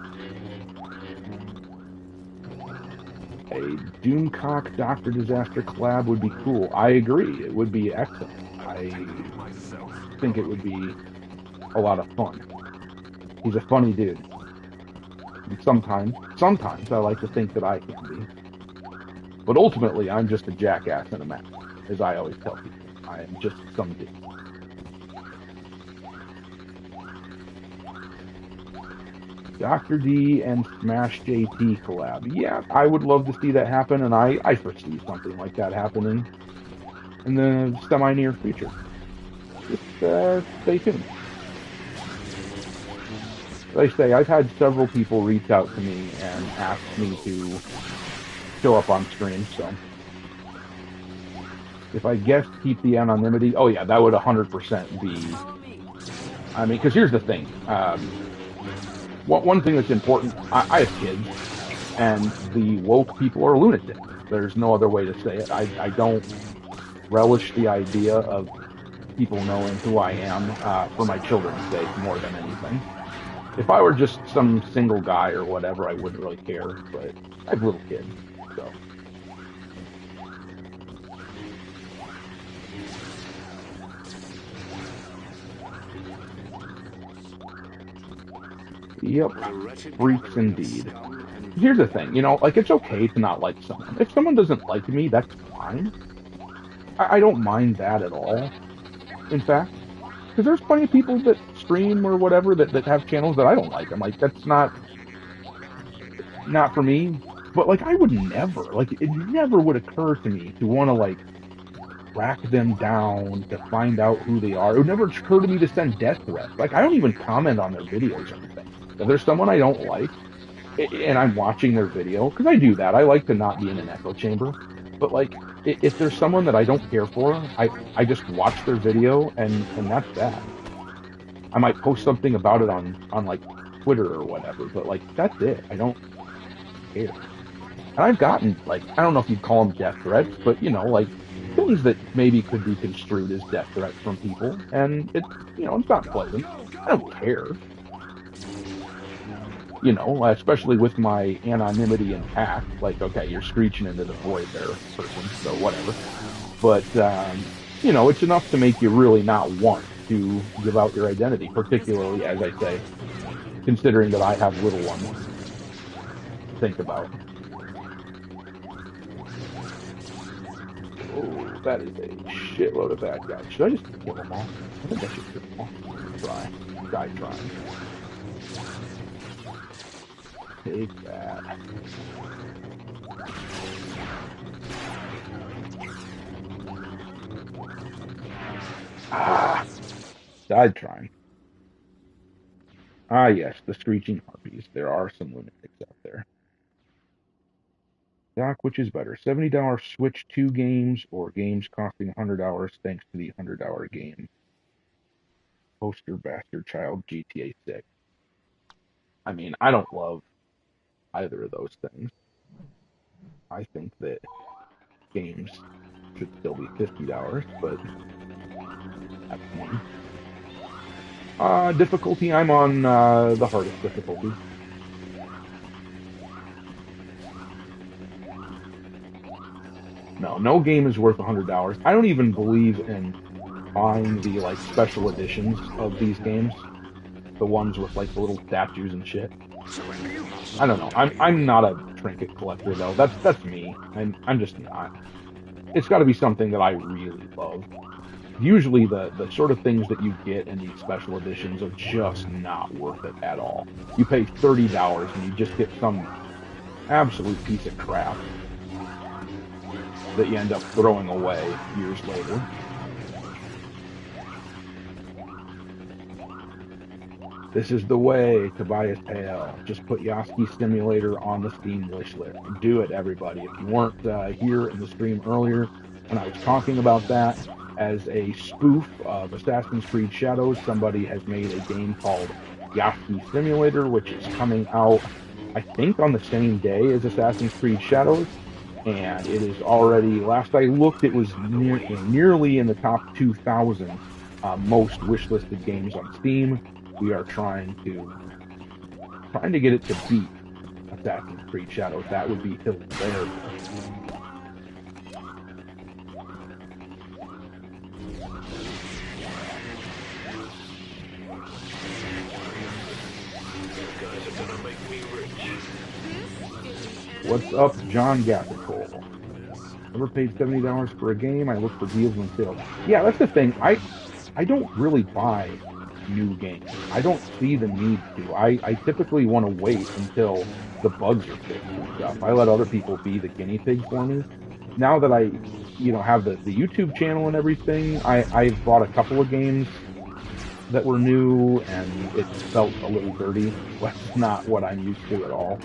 A Doomcock Dr. Disaster collab would be cool. I agree. It would be excellent. I think it would be a lot of fun. He's a funny dude. And sometimes I like to think that I can be. But ultimately, I'm just a jackass in a mess, as I always tell people. I am just some dude. Dr. D and Smash JT collab. Yeah, I would love to see that happen, and I foresee something like that happening in the semi-near future. Just stay tuned. Like I say, I've had several people reach out to me and ask me to show up on stream, so if I guess keep the anonymity, oh yeah, that would 100% be, I mean, because here's the thing, one thing that's important, I have kids, and the woke people are lunatics. There's no other way to say it. I don't relish the idea of people knowing who I am for my children's sake more than anything. If I were just some single guy or whatever, I wouldn't really care, but I have little kids, so. Yep, freaks indeed. Here's the thing, like, it's okay to not like someone. If someone doesn't like me, that's fine. I don't mind that at all, in fact. Because there's plenty of people that stream or whatever that have channels that I don't like. I'm like, that's not for me. But, like, I would never, like, it never would occur to me to want to, like, track them down to find out who they are. It would never occur to me to send death threats. Like, I don't even comment on their videos or anything. If there's someone I don't like, and I'm watching their video, because I do that. I like to not be in an echo chamber. But, like, if there's someone that I don't care for, I just watch their video, and that's that. I might post something about it on like, Twitter or whatever, but, like, that's it. I don't care. And I've gotten, like, I don't know if you'd call them death threats, but, like, things that maybe could be construed as death threats from people, and it's, you know, it's not pleasant. I don't care, you know, especially with my anonymity intact. Like, okay, you're screeching into the void there, person, so whatever. But you know, it's enough to make you really not want to give out your identity, particularly, as I say, considering that I have little ones to think about. Oh, that is a shitload of bad guys. Should I just kill them all? I think I should kill them all. Try. Die trying. Take that. Ah! Died trying. Ah, yes, the screeching harpies. There are some lunatics out there. Doc, which is better? $70 Switch 2 games or games costing $100 thanks to the $100 game? Poster bastard child GTA 6. I mean, I don't love either of those things. I think that games should still be $50, but that's me. Difficulty, I'm on the hardest difficulty. No game is worth $100. I don't even believe in buying the like special editions of these games, the ones with like the little statues and shit. I don't know. I'm not a trinket collector though. That's me. I'm just not. It's got to be something that I really love. Usually the sort of things that you get in these special editions are just not worth it at all. You pay $30 and you just get some absolute piece of crap that you end up throwing away years later. This is the way, Tobias Pale. Just put Yosi Simulator on the Steam wish list. Do it, everybody. If you weren't here in the stream earlier when I was talking about that, as a spoof of Assassin's Creed Shadows, somebody has made a game called Yosi Simulator, which is coming out, I think, on the same day as Assassin's Creed Shadows. And it is already, last I looked, it was nearly in the top 2,000 most wishlisted games on Steam. We are trying to get it to beat Assassin's Creed Shadows. That would be hilarious. What's up, John Gassicoal? Ever paid $70 for a game? I look for deals and sales. Yeah, that's the thing. I don't really buy new games. I don't see the need to. I typically want to wait until the bugs are fixed and stuff. I let other people be the guinea pig for me. Now that I, you know, have the YouTube channel and everything, I've bought a couple of games that were new and it felt a little dirty. That's not what I'm used to at all.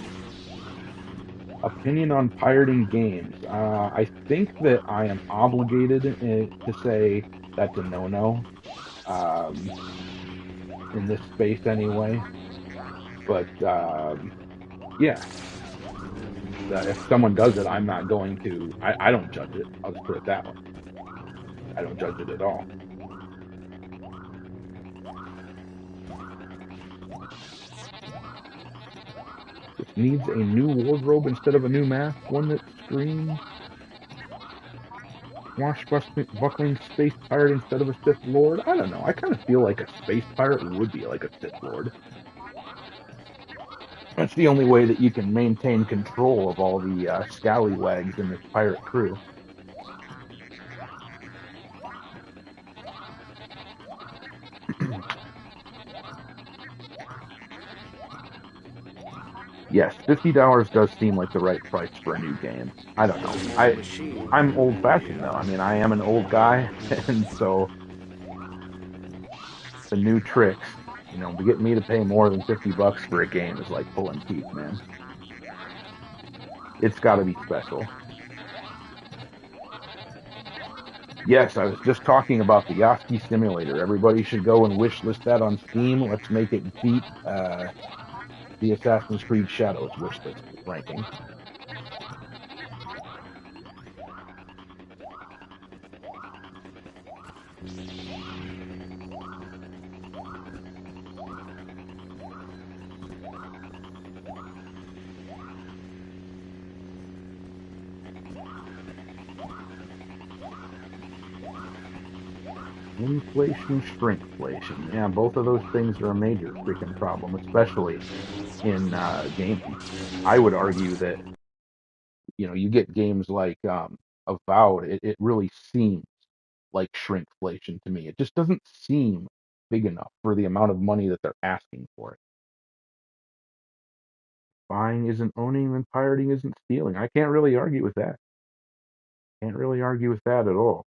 Opinion on pirating games. I think that I am obligated to say that's a no-no. In this space anyway. But, yeah. If someone does it, I'm not going to... I don't judge it. I'll just put it that way. I don't judge it at all. It needs a new wardrobe instead of a new mask. One that screams. Swashbuckling space pirate instead of a Sith Lord? I don't know. I kind of feel like a space pirate would be like a Sith Lord. That's the only way that you can maintain control of all the scallywags in this pirate crew. Yes, $50 does seem like the right price for a new game. I don't know. I'm old-fashioned, though. I mean, I am an old guy, and so the new tricks, you know, getting me to pay more than $50 for a game is like pulling teeth, man. It's got to be special. Yes, I was just talking about the Yosi Simulator. Everybody should go and wishlist that on Steam. Let's make it beat the Assassin's Creed Shadows wishlist ranking. Inflation, shrinkflation. Yeah, both of those things are a major freaking problem, especially in gaming. I would argue that, you get games like Avowed, it really seems like shrinkflation to me. It just doesn't seem big enough for the amount of money that they're asking for it. Buying isn't owning and pirating isn't stealing. I can't really argue with that. Can't really argue with that at all.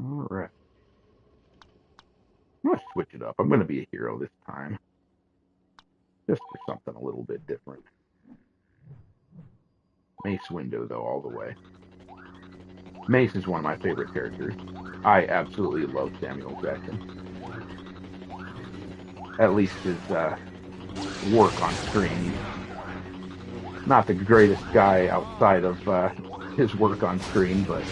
All right. I'm going to switch it up. I'm going to be a hero this time, just for something a little bit different. Mace Window, though, all the way. Mace is one of my favorite characters. I absolutely love Samuel Jackson. At least his work on screen. He's not the greatest guy outside of his work on screen, but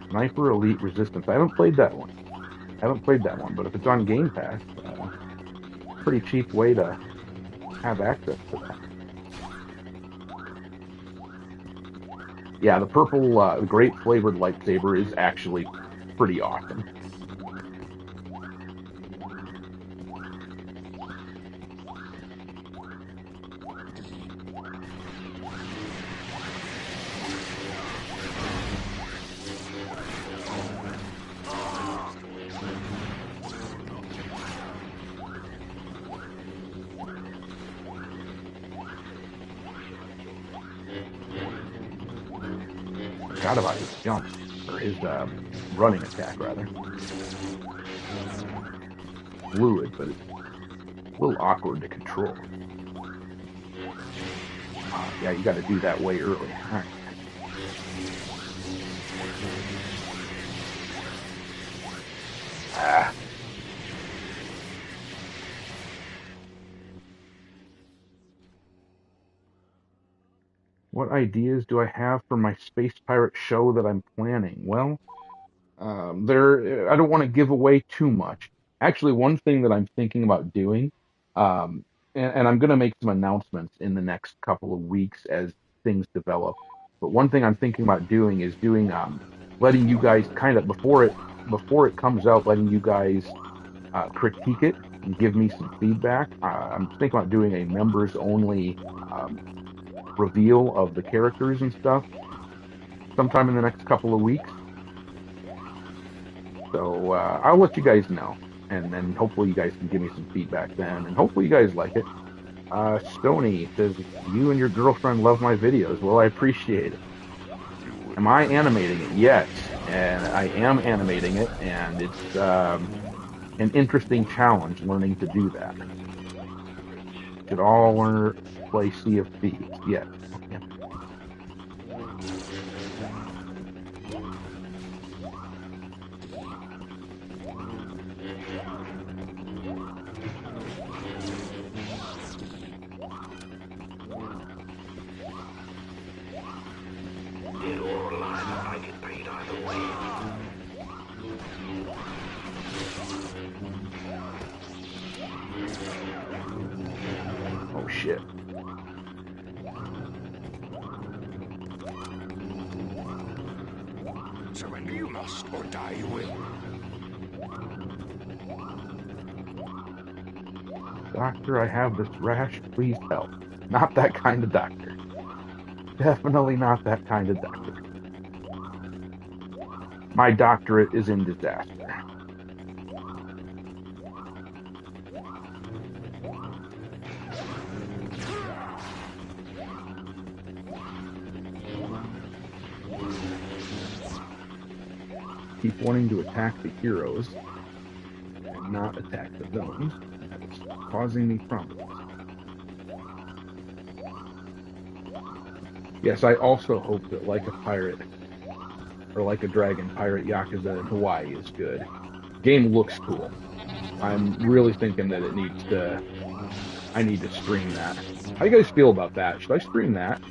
Sniper Elite Resistance. I haven't played that one. But if it's on Game Pass, pretty cheap way to have access to that. Yeah, the purple grape flavored lightsaber is actually pretty awesome. Forgot about his jump, or his running attack, rather. Fluid, but it's a little awkward to control. Yeah, you got to do that way early. All right. Ah. What ideas do I have for my space pirate show that I'm planning? Well, I don't want to give away too much. Actually, one thing that I'm thinking about doing, um, and I'm going to make some announcements in the next couple of weeks as things develop. But one thing I'm thinking about doing is letting you guys kind of before it comes out, letting you guys critique it and give me some feedback. I'm thinking about doing a members only reveal of the characters and stuff sometime in the next couple of weeks. So I'll let you guys know, and then hopefully you guys can give me some feedback then, and hopefully you guys like it. Stony says, you and your girlfriend love my videos. Well, I appreciate it. Am I animating it? Yes, and I am animating it, and it's an interesting challenge learning to do that. Should all learn to play Sea of Thieves. Yes. Okay. Oh shit. Surrender you must, or die you will. Doctor, I have this rash. Please help. Not that kind of doctor. Definitely not that kind of doctor. My doctorate is in disaster. Keep wanting to attack the heroes and not attack the villains. That is causing me problems. Yes, I also hope that Like a Pirate or Like a Dragon Pirate Yakuza in Hawaii is good. Game looks cool. I'm really thinking that I need to stream that. How do you guys feel about that? Should I stream that?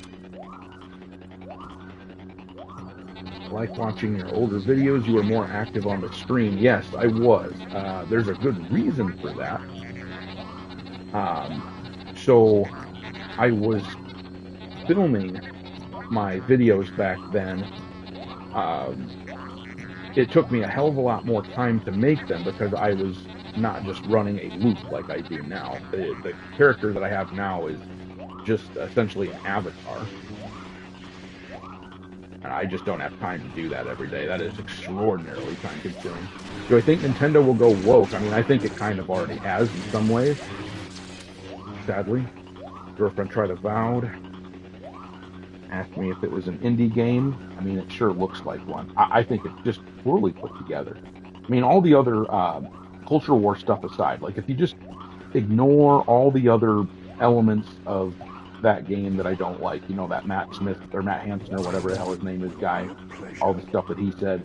I like watching your older videos. You were more active on the stream. Yes, I was. There's a good reason for that. So I was filming my videos back then. Um, it took me a hell of a lot more time to make them because I was not just running a loop like I do now. The character that I have now is just essentially an avatar. And I just don't have time to do that every day. That is extraordinarily time consuming. Do I think Nintendo will go woke? I mean, I think it kind of already has in some ways, sadly. Girlfriend tried Avowed. Asked me if it was an indie game. I mean, it sure looks like one. I think it's just poorly put together. I mean, all the other cultural war stuff aside, like if you just ignore all the other elements of that game that I don't like, you know, that Matt Smith or Matt Hansen or whatever the hell his name is guy, all the stuff that he said.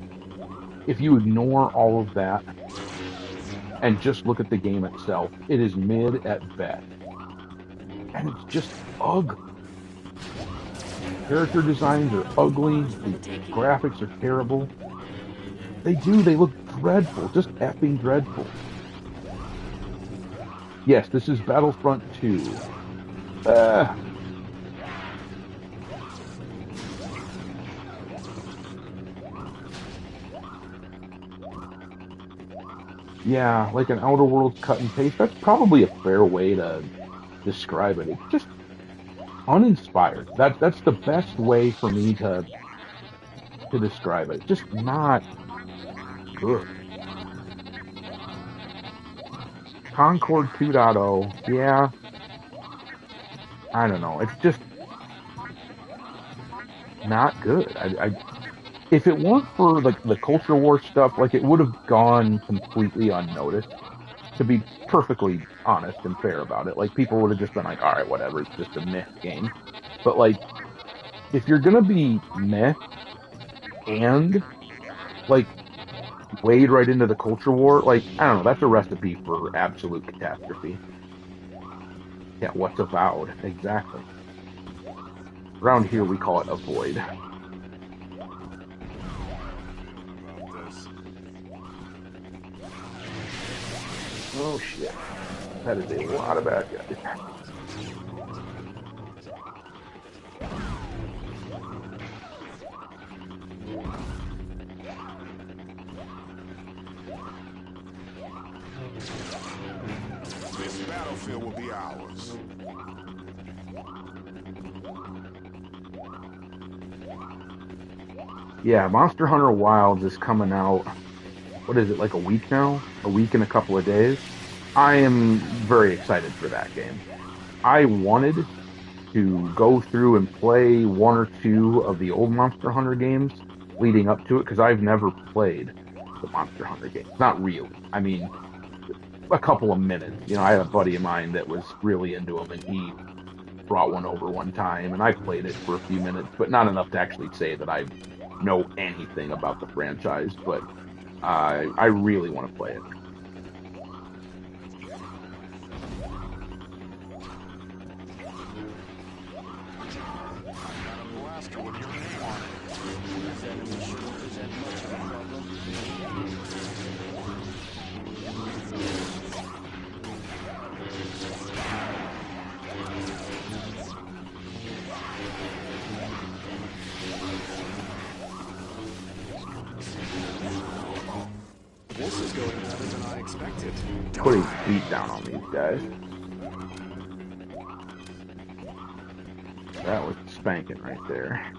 If you ignore all of that and just look at the game itself, it is mid at best. And it's just ugly. Character designs are ugly. The graphics are terrible. They look dreadful. Just effing dreadful. Yes, this is Battlefront 2. Yeah, like an Outer Worlds cut and paste. That's probably a fair way to describe it. It's just uninspired. That's the best way for me to describe it. Just not good. Concord 2.0, yeah. I don't know. It's just not good. If it weren't for like the culture war stuff, like it would have gone completely unnoticed. To be perfectly honest and fair about it, like people would have just been like, "All right, whatever. It's just a meh game." But like, if you're gonna be meh and like wade right into the culture war, like I don't know, that's a recipe for absolute catastrophe. Yeah, what's avowed? Exactly. Around here we call it avoid. About this. Oh shit. That is a lot of bad guys. This battlefield will be ours. Yeah, Monster Hunter Wilds is coming out. What is it, like a week now? A week and a couple of days? I am very excited for that game. I wanted to go through and play one or two of the old Monster Hunter games leading up to it because I've never played the Monster Hunter games. Not really. I mean, a couple of minutes. You know, I had a buddy of mine that was really into them and he brought one over one time and I played it for a few minutes, but not enough to actually say that I know anything about the franchise, but I really want to play it. This is going better than I expected. Put a beat down on these guys. That was spanking right there.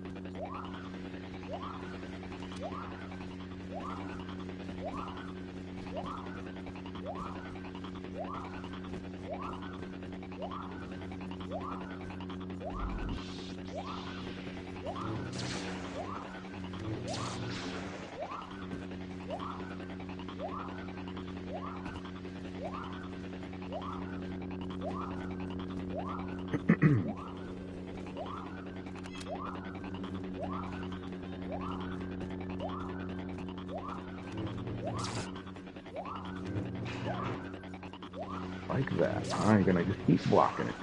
Like that. I'm gonna just keep blocking it.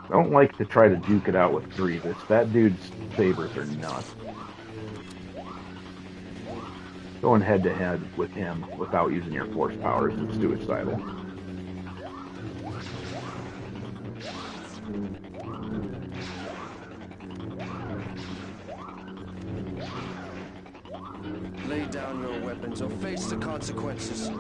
Don't like to try to duke it out with Grievous. That dude's sabers are nuts. Going head to head with him without using your force powers is suicidal. Lay down your weapons or face the consequences.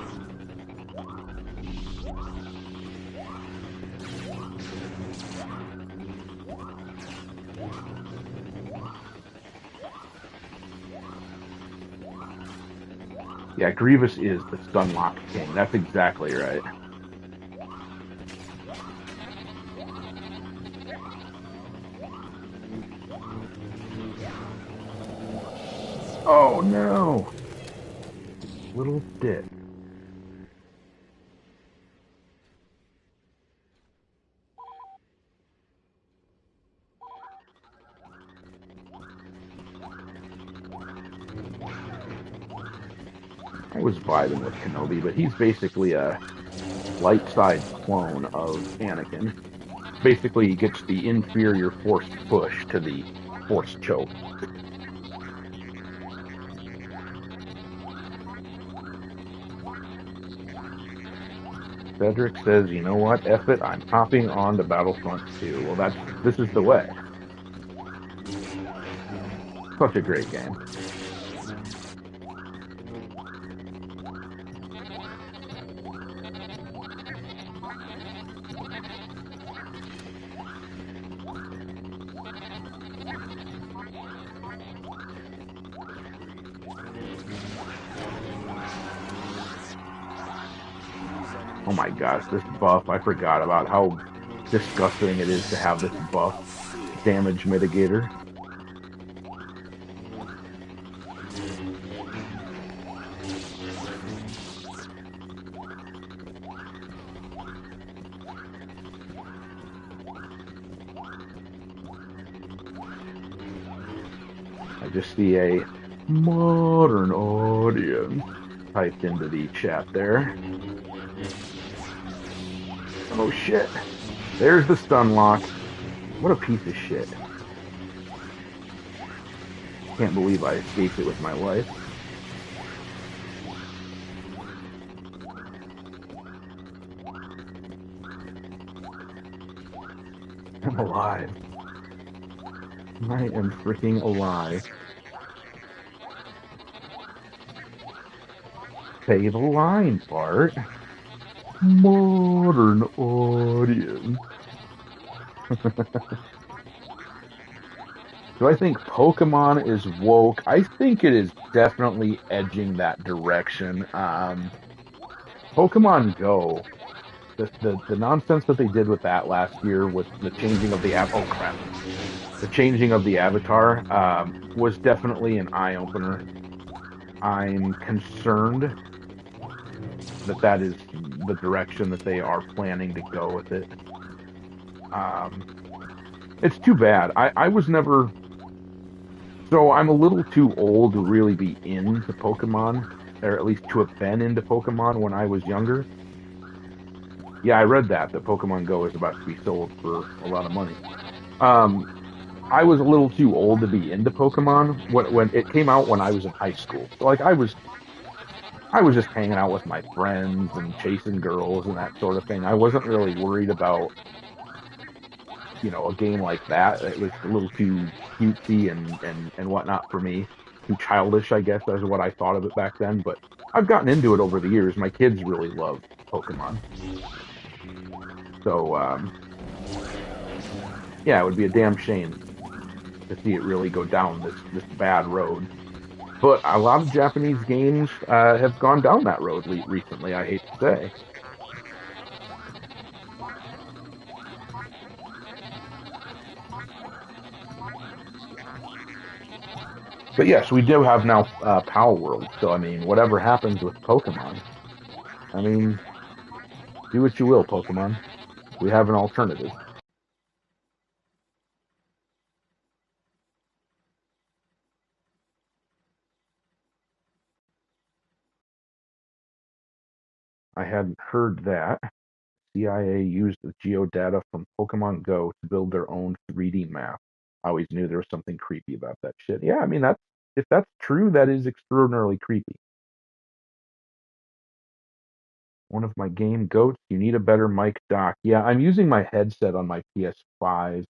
Yeah, Grievous is the Stunlock King. That's exactly right. Oh no! Little dick. I was vibing with Kenobi, but he's basically a light side clone of Anakin. Basically, he gets the inferior force push to the force choke. Cedric says, you know what, F it, I'm hopping on to Battlefront 2. Well, this is the way. Such a great game. Oh my gosh, this buff, I forgot about how disgusting it is to have this buff damage mitigator. I just see a modern audience typed into the chat there. Oh shit. There's the stun lock. What a piece of shit. Can't believe I escaped it with my life. I'm alive. I am freaking alive. Say the line, Bart. Modern audience. Do I think Pokemon is woke? I think it is definitely edging that direction. Pokemon Go, the nonsense that they did with that last year with the changing of the oh crap, the changing of the avatar was definitely an eye opener. I'm concerned that is the direction that they are planning to go with it. It's too bad. I was never... So I'm a little too old to really be into Pokemon, or at least to have been into Pokemon when I was younger. Yeah, I read that Pokemon Go is about to be sold for a lot of money. I was a little too old to be into Pokemon when it came out when I was in high school. So like I was just hanging out with my friends and chasing girls and that sort of thing. I wasn't really worried about, a game like that. It was a little too cutesy and whatnot for me. Too childish, I guess, is what I thought of it back then. But I've gotten into it over the years. My kids really love Pokemon. So, yeah, it would be a damn shame to see it really go down this bad road. But a lot of Japanese games have gone down that road recently, I hate to say. But yes, we do have now Power World. So, I mean, whatever happens with Pokemon, I mean, do what you will, Pokemon. We have an alternative. I hadn't heard that. CIA used the geodata from Pokemon Go to build their own 3D map. I always knew there was something creepy about that shit. Yeah, I mean that's if that's true, that is extraordinarily creepy. One of my game goats. You need a better mic dock. Yeah, I'm using my headset on my PS5.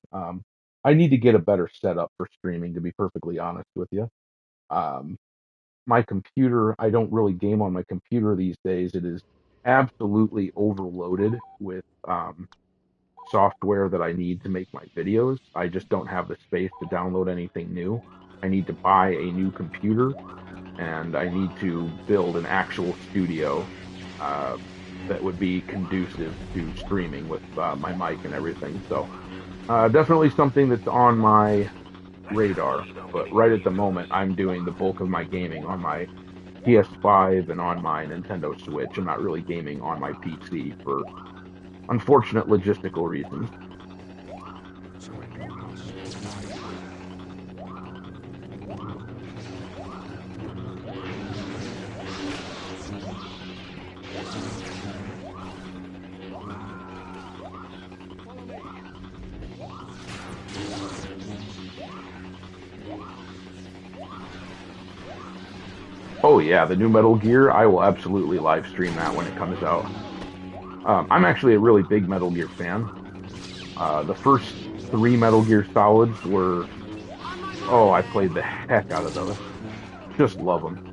I need to get a better setup for streaming, to be perfectly honest with you. Um, my computer, I don't really game on my computer these days. It is absolutely overloaded with software that I need to make my videos. I just don't have the space to download anything new. I need to buy a new computer and I need to build an actual studio uh, that would be conducive to streaming with my mic and everything. So definitely something that's on my radar. But right at the moment, I'm doing the bulk of my gaming on my PS5 and on my Nintendo Switch. I'm not really gaming on my PC for unfortunate logistical reasons. Oh yeah, the new Metal Gear. I will absolutely live stream that when it comes out. I'm actually a really big Metal Gear fan. The first three Metal Gear Solids were, oh, I played the heck out of those. Just love them.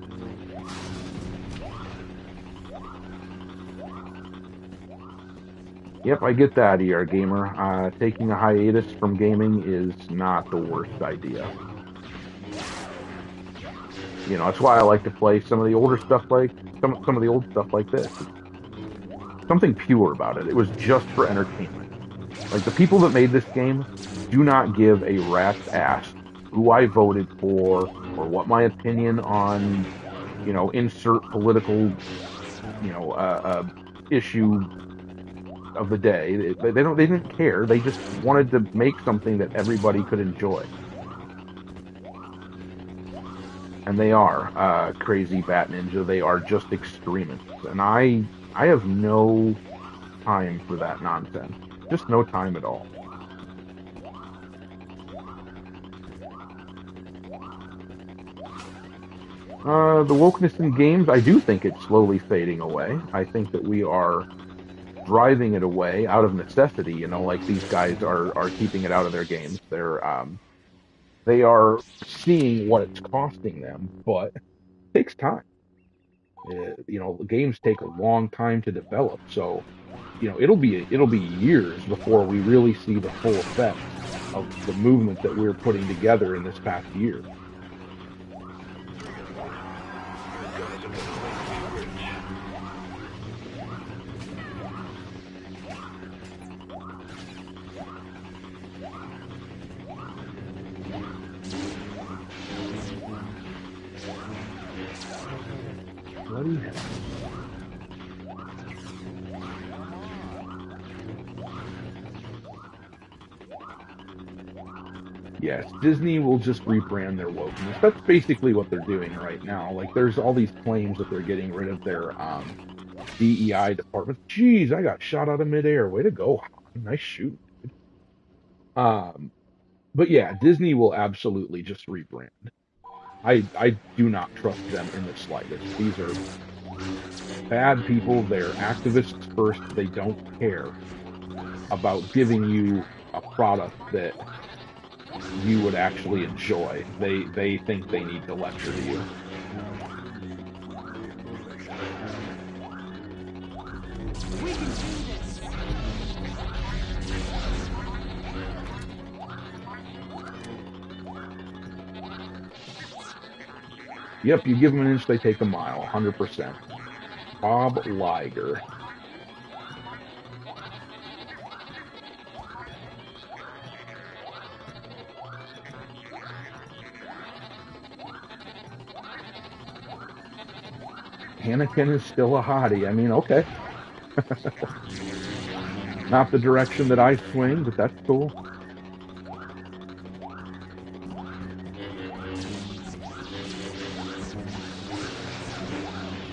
Yep, I get that, ER Gamer. Taking a hiatus from gaming is not the worst idea. You know, that's why I like to play some of the older stuff like some of the old stuff like this. Something pure about it. It was just for entertainment. Like the people that made this game do not give a rat's ass who I voted for or what my opinion on, you know, insert political, you know, issue of the day. They didn't care. They just wanted to make something that everybody could enjoy. And they are crazy Bat Ninja. They are just extremists, and I have no time for that nonsense. Just no time at all. The wokeness in games, I do think it's slowly fading away. I think that we are driving it away out of necessity. You know, like these guys are keeping it out of their games. They are seeing what it's costing them, but it takes time. You know, games take a long time to develop, so you know it'll be years before we really see the full effect of the movement that we're putting together in this past year. Bloody hell. Yes, Disney will just rebrand their wokeness. That's basically what they're doing right now. Like, there's all these claims that they're getting rid of their DEI department. Jeez, I got shot out of midair. Way to go. Nice shoot. But yeah, Disney will absolutely just rebrand. I do not trust them in the slightest. These are bad people. They're activists first. They don't care about giving you a product that you would actually enjoy. They think they need to lecture to you. We can do this. Yep, you give them an inch, they take a mile. 100%. Bob Liger. Anakin is still a hottie. I mean, okay. Not the direction that I swing, but that's cool.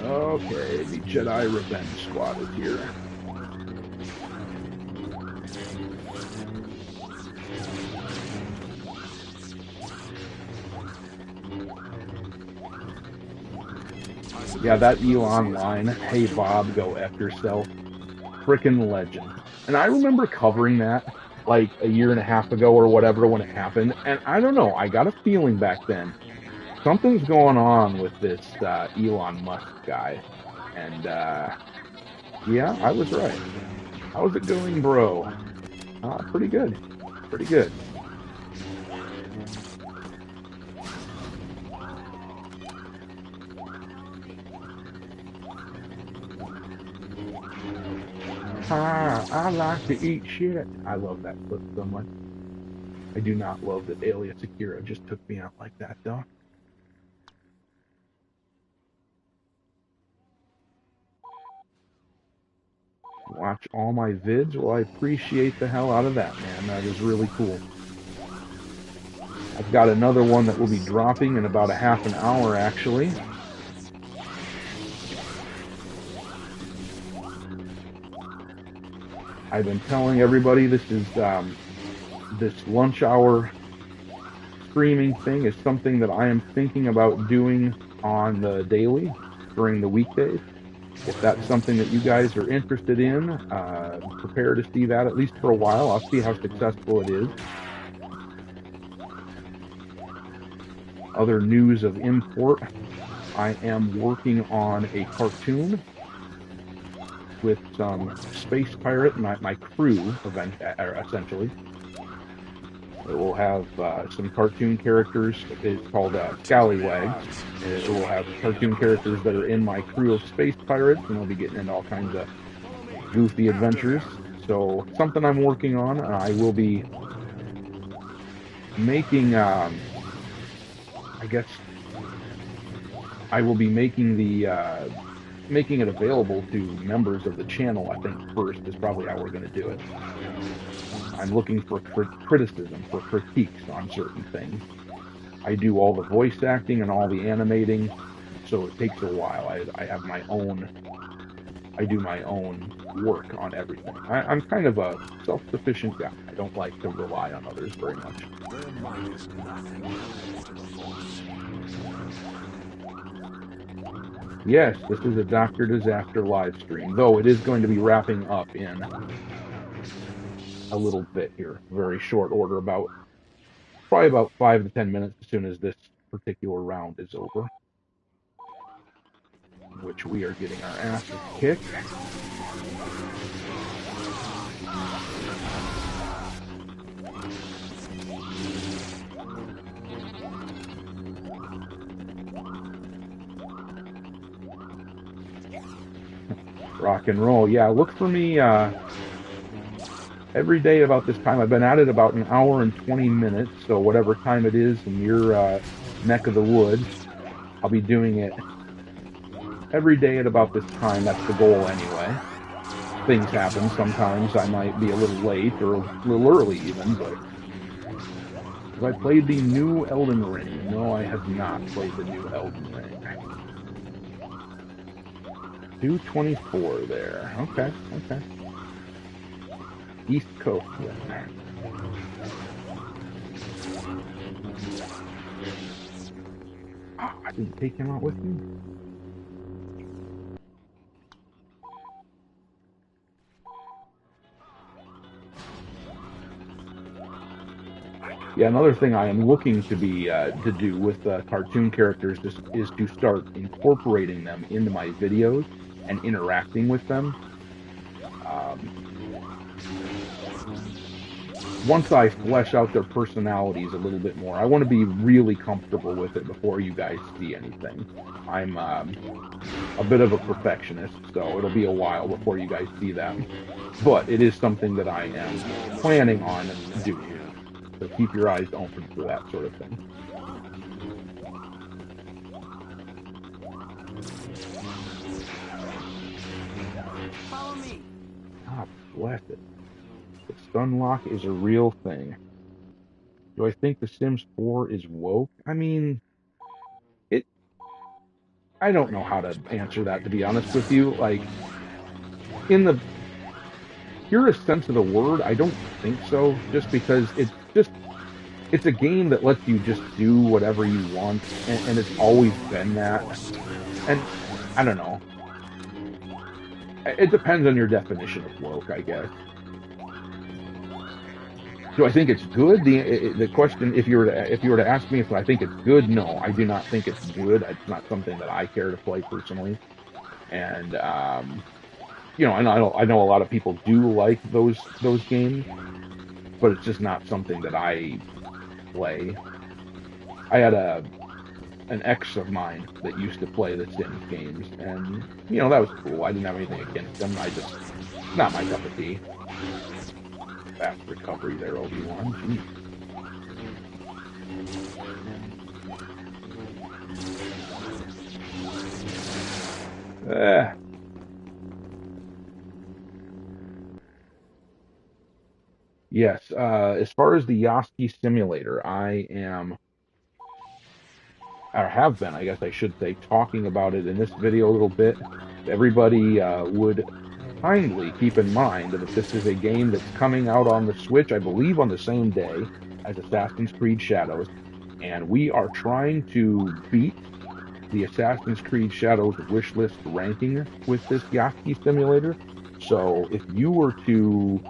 Okay, the Jedi Revenge Squad is here. Yeah, that Elon line, "Hey Bob, go F yourself," frickin' legend. And I remember covering that like a year and a half ago or whatever when it happened, and I don't know, I got a feeling back then something's going on with this Elon Musk guy. And yeah, I was right. How's it going, bro? Pretty good. Pretty good. I like to eat shit. I love that clip so much. I do not love that Alias Akira just took me out like that, though. Watch all my vids? Well, I appreciate the hell out of that, man. That is really cool. I've got another one that will be dropping in about a half an hour, actually. I've been telling everybody this is this lunch hour streaming thing is something that I am thinking about doing on the daily during the weekdays. If that's something that you guys are interested in, prepare to see that at least for a while. I'll see how successful it is. Other news of import, I am working on a cartoon with some space pirate, my crew, essentially. It will have some cartoon characters. It's called Scallywags. It will have cartoon characters that are in my crew of space pirates, and I'll be getting into all kinds of goofy adventures. So something I'm working on. I will be making, I guess, I will be making the making it available to members of the channel. I think first is probably how we're going to do it. I'm looking for criticism, for critiques on certain things. I do all the voice acting and all the animating, so it takes a while. I have my own, I do my own work on everything. I'm kind of a self-sufficient guy. I don't like to rely on others very much. Their might is nothing to the Force. Yes, this is a Dr. Disaster live stream, though it is going to be wrapping up in a little bit here, very short order, probably about 5 to 10 minutes as soon as this particular round is over, which we are getting our asses kicked. Rock and roll. Yeah, look for me every day about this time. I've been at it about an hour and 20 minutes, so whatever time it is in your neck of the woods, I'll be doing it every day at about this time. That's the goal anyway. Things happen. Sometimes I might be a little late or a little early even, but have I played the new Elden Ring? No, I have not played the new Elden Ring. 224 there. Okay, okay. East Coast. Yeah. Oh, I didn't take him out with me. Yeah, another thing I am looking to be to do with cartoon characters is to start incorporating them into my videos and interacting with them. Once I flesh out their personalities a little bit more, I want to be really comfortable with it before you guys see anything. I'm a bit of a perfectionist, so it'll be a while before you guys see them. But it is something that I am planning on doing. So keep your eyes open for that sort of thing. Follow me. Ah, bless it. The sunlock is a real thing. Do I think The Sims 4 is woke? I mean, it I don't know how to answer that, to be honest with you. Like, in the purest sense of the word, I don't think so, just because it's a game that lets you just do whatever you want, and it's always been that. And I don't know. It depends on your definition of woke, I guess. Do I think it's good? The question, if you were to ask me if I think it's good, no, I do not think it's good. It's not something that I care to play personally. And and I know a lot of people do like those games, but it's just not something that I play. I had an ex of mine that used to play the Sims games, and that was cool. I didn't have anything against them. Not my cup of tea. Fast recovery there, Obi-Wan. Jeez. Eh. Yes, as far as the Yoski simulator, I am, or have been, I guess I should say, talking about it in this video a little bit. Everybody would kindly keep in mind that this is a game that's coming out on the Switch, I believe, on the same day as Assassin's Creed Shadows, and we are trying to beat the Assassin's Creed Shadows wishlist ranking with this Yahtzee simulator. So if you were to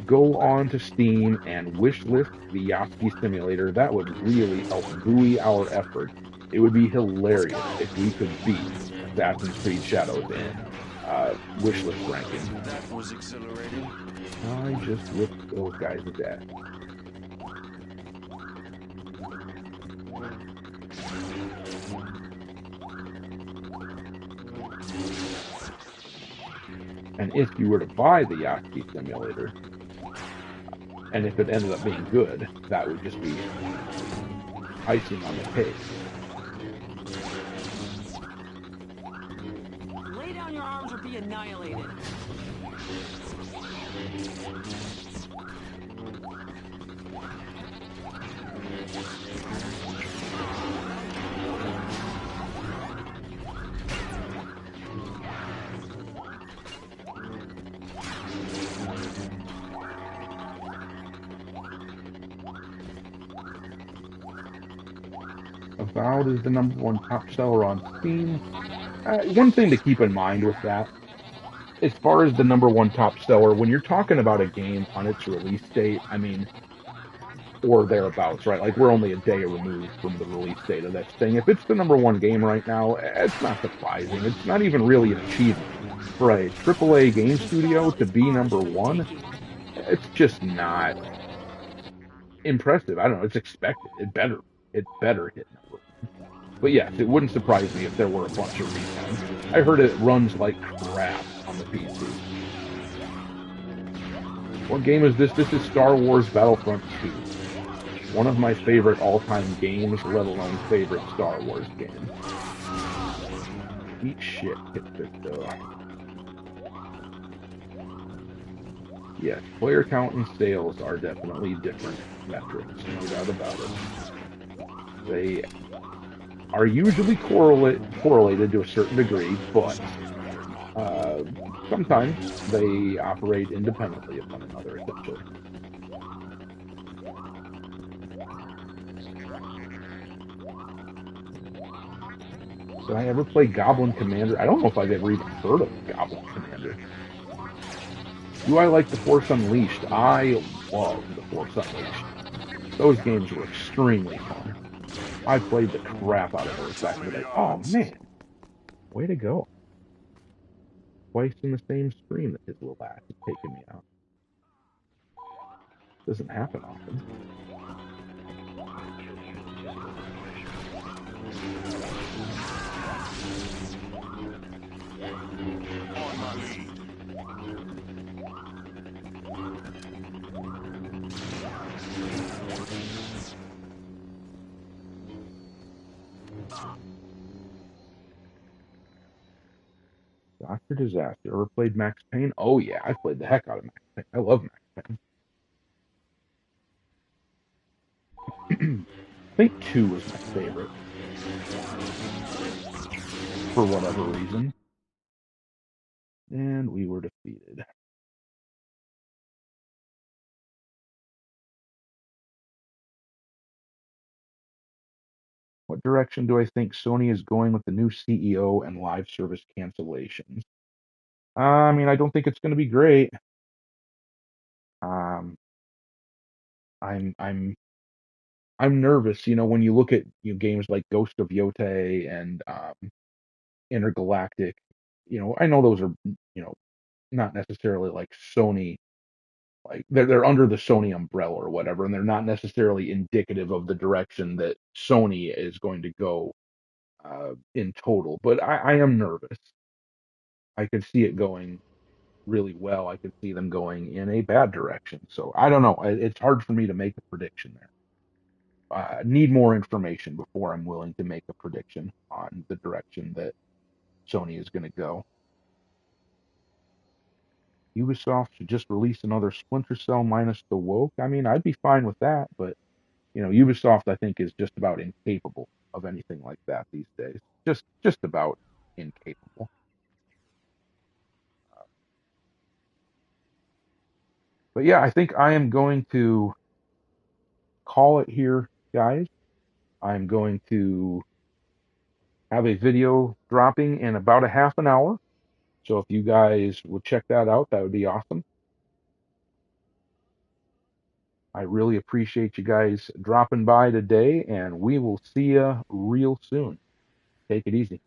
go on to Steam and wishlist the Yahtzee simulator, that would really help buoy our effort. It would be hilarious if we could beat Assassin's Creed Shadows in wishlist ranking. That was exhilarating. I just whipped those guys' ass. And if you were to buy the Yahtzee simulator, and if it ended up being good, that would just be icing on the cake. Lay down your arms or be annihilated. Avowed is the #1 top seller on Steam. One thing to keep in mind with that, as far as the #1 top seller, when you're talking about a game on its release date, I mean, or thereabouts, right? Like, we're only a day removed from the release date of that thing. If it's the #1 game right now, it's not surprising. It's not even really an achievement for a AAA game studio to be #1. It's just not impressive. I don't know. It's expected. It better hit #1. But yes, it wouldn't surprise me if there were a bunch of refunds. I heard it runs like crap on the PC. What game is this? This is Star Wars Battlefront 2. One of my favorite all-time games, let alone favorite Star Wars game. Eat shit, hit this though. Yes, player count and sales are definitely different metrics, no doubt about it. They are usually correlated to a certain degree, but sometimes they operate independently of one another, essentially. Did I ever play Goblin Commander? I don't know if I've ever even heard of Goblin Commander. Do I like The Force Unleashed? I love The Force Unleashed. Those games were extremely fun. I played the crap out of those back in the day. Oh, man. Way to go. Twice in the same stream that his little ass is taking me out. Doesn't happen often. Dr. Disaster. Ever played Max Payne? Oh yeah, I played the heck out of Max Payne. I love Max Payne. I think 2 was my favorite. for whatever reason. And we were defeated. What direction do I think Sony is going with the new CEO and live service cancellations? I mean, I don't think it's going to be great. Um, I'm nervous. When you look at games like Ghost of Yotei and Intergalactic, I know those are not necessarily like Sony, like they're under the Sony umbrella or whatever, and they're not necessarily indicative of the direction that Sony is going to go in total. But I am nervous. I could see it going really well. I could see them going in a bad direction. So I don't know. It's hard for me to make a prediction there. I need more information before I'm willing to make a prediction on the direction that Sony is going to go. Ubisoft should just release another Splinter Cell minus the woke. I mean, I'd be fine with that, but Ubisoft I think is just about incapable of anything like that these days. Just about incapable. But yeah, I think I am going to call it here, guys. I'm going to have a video dropping in about a half an hour. So if you guys would check that out, that would be awesome. I really appreciate you guys dropping by today, and we will see you real soon. Take it easy.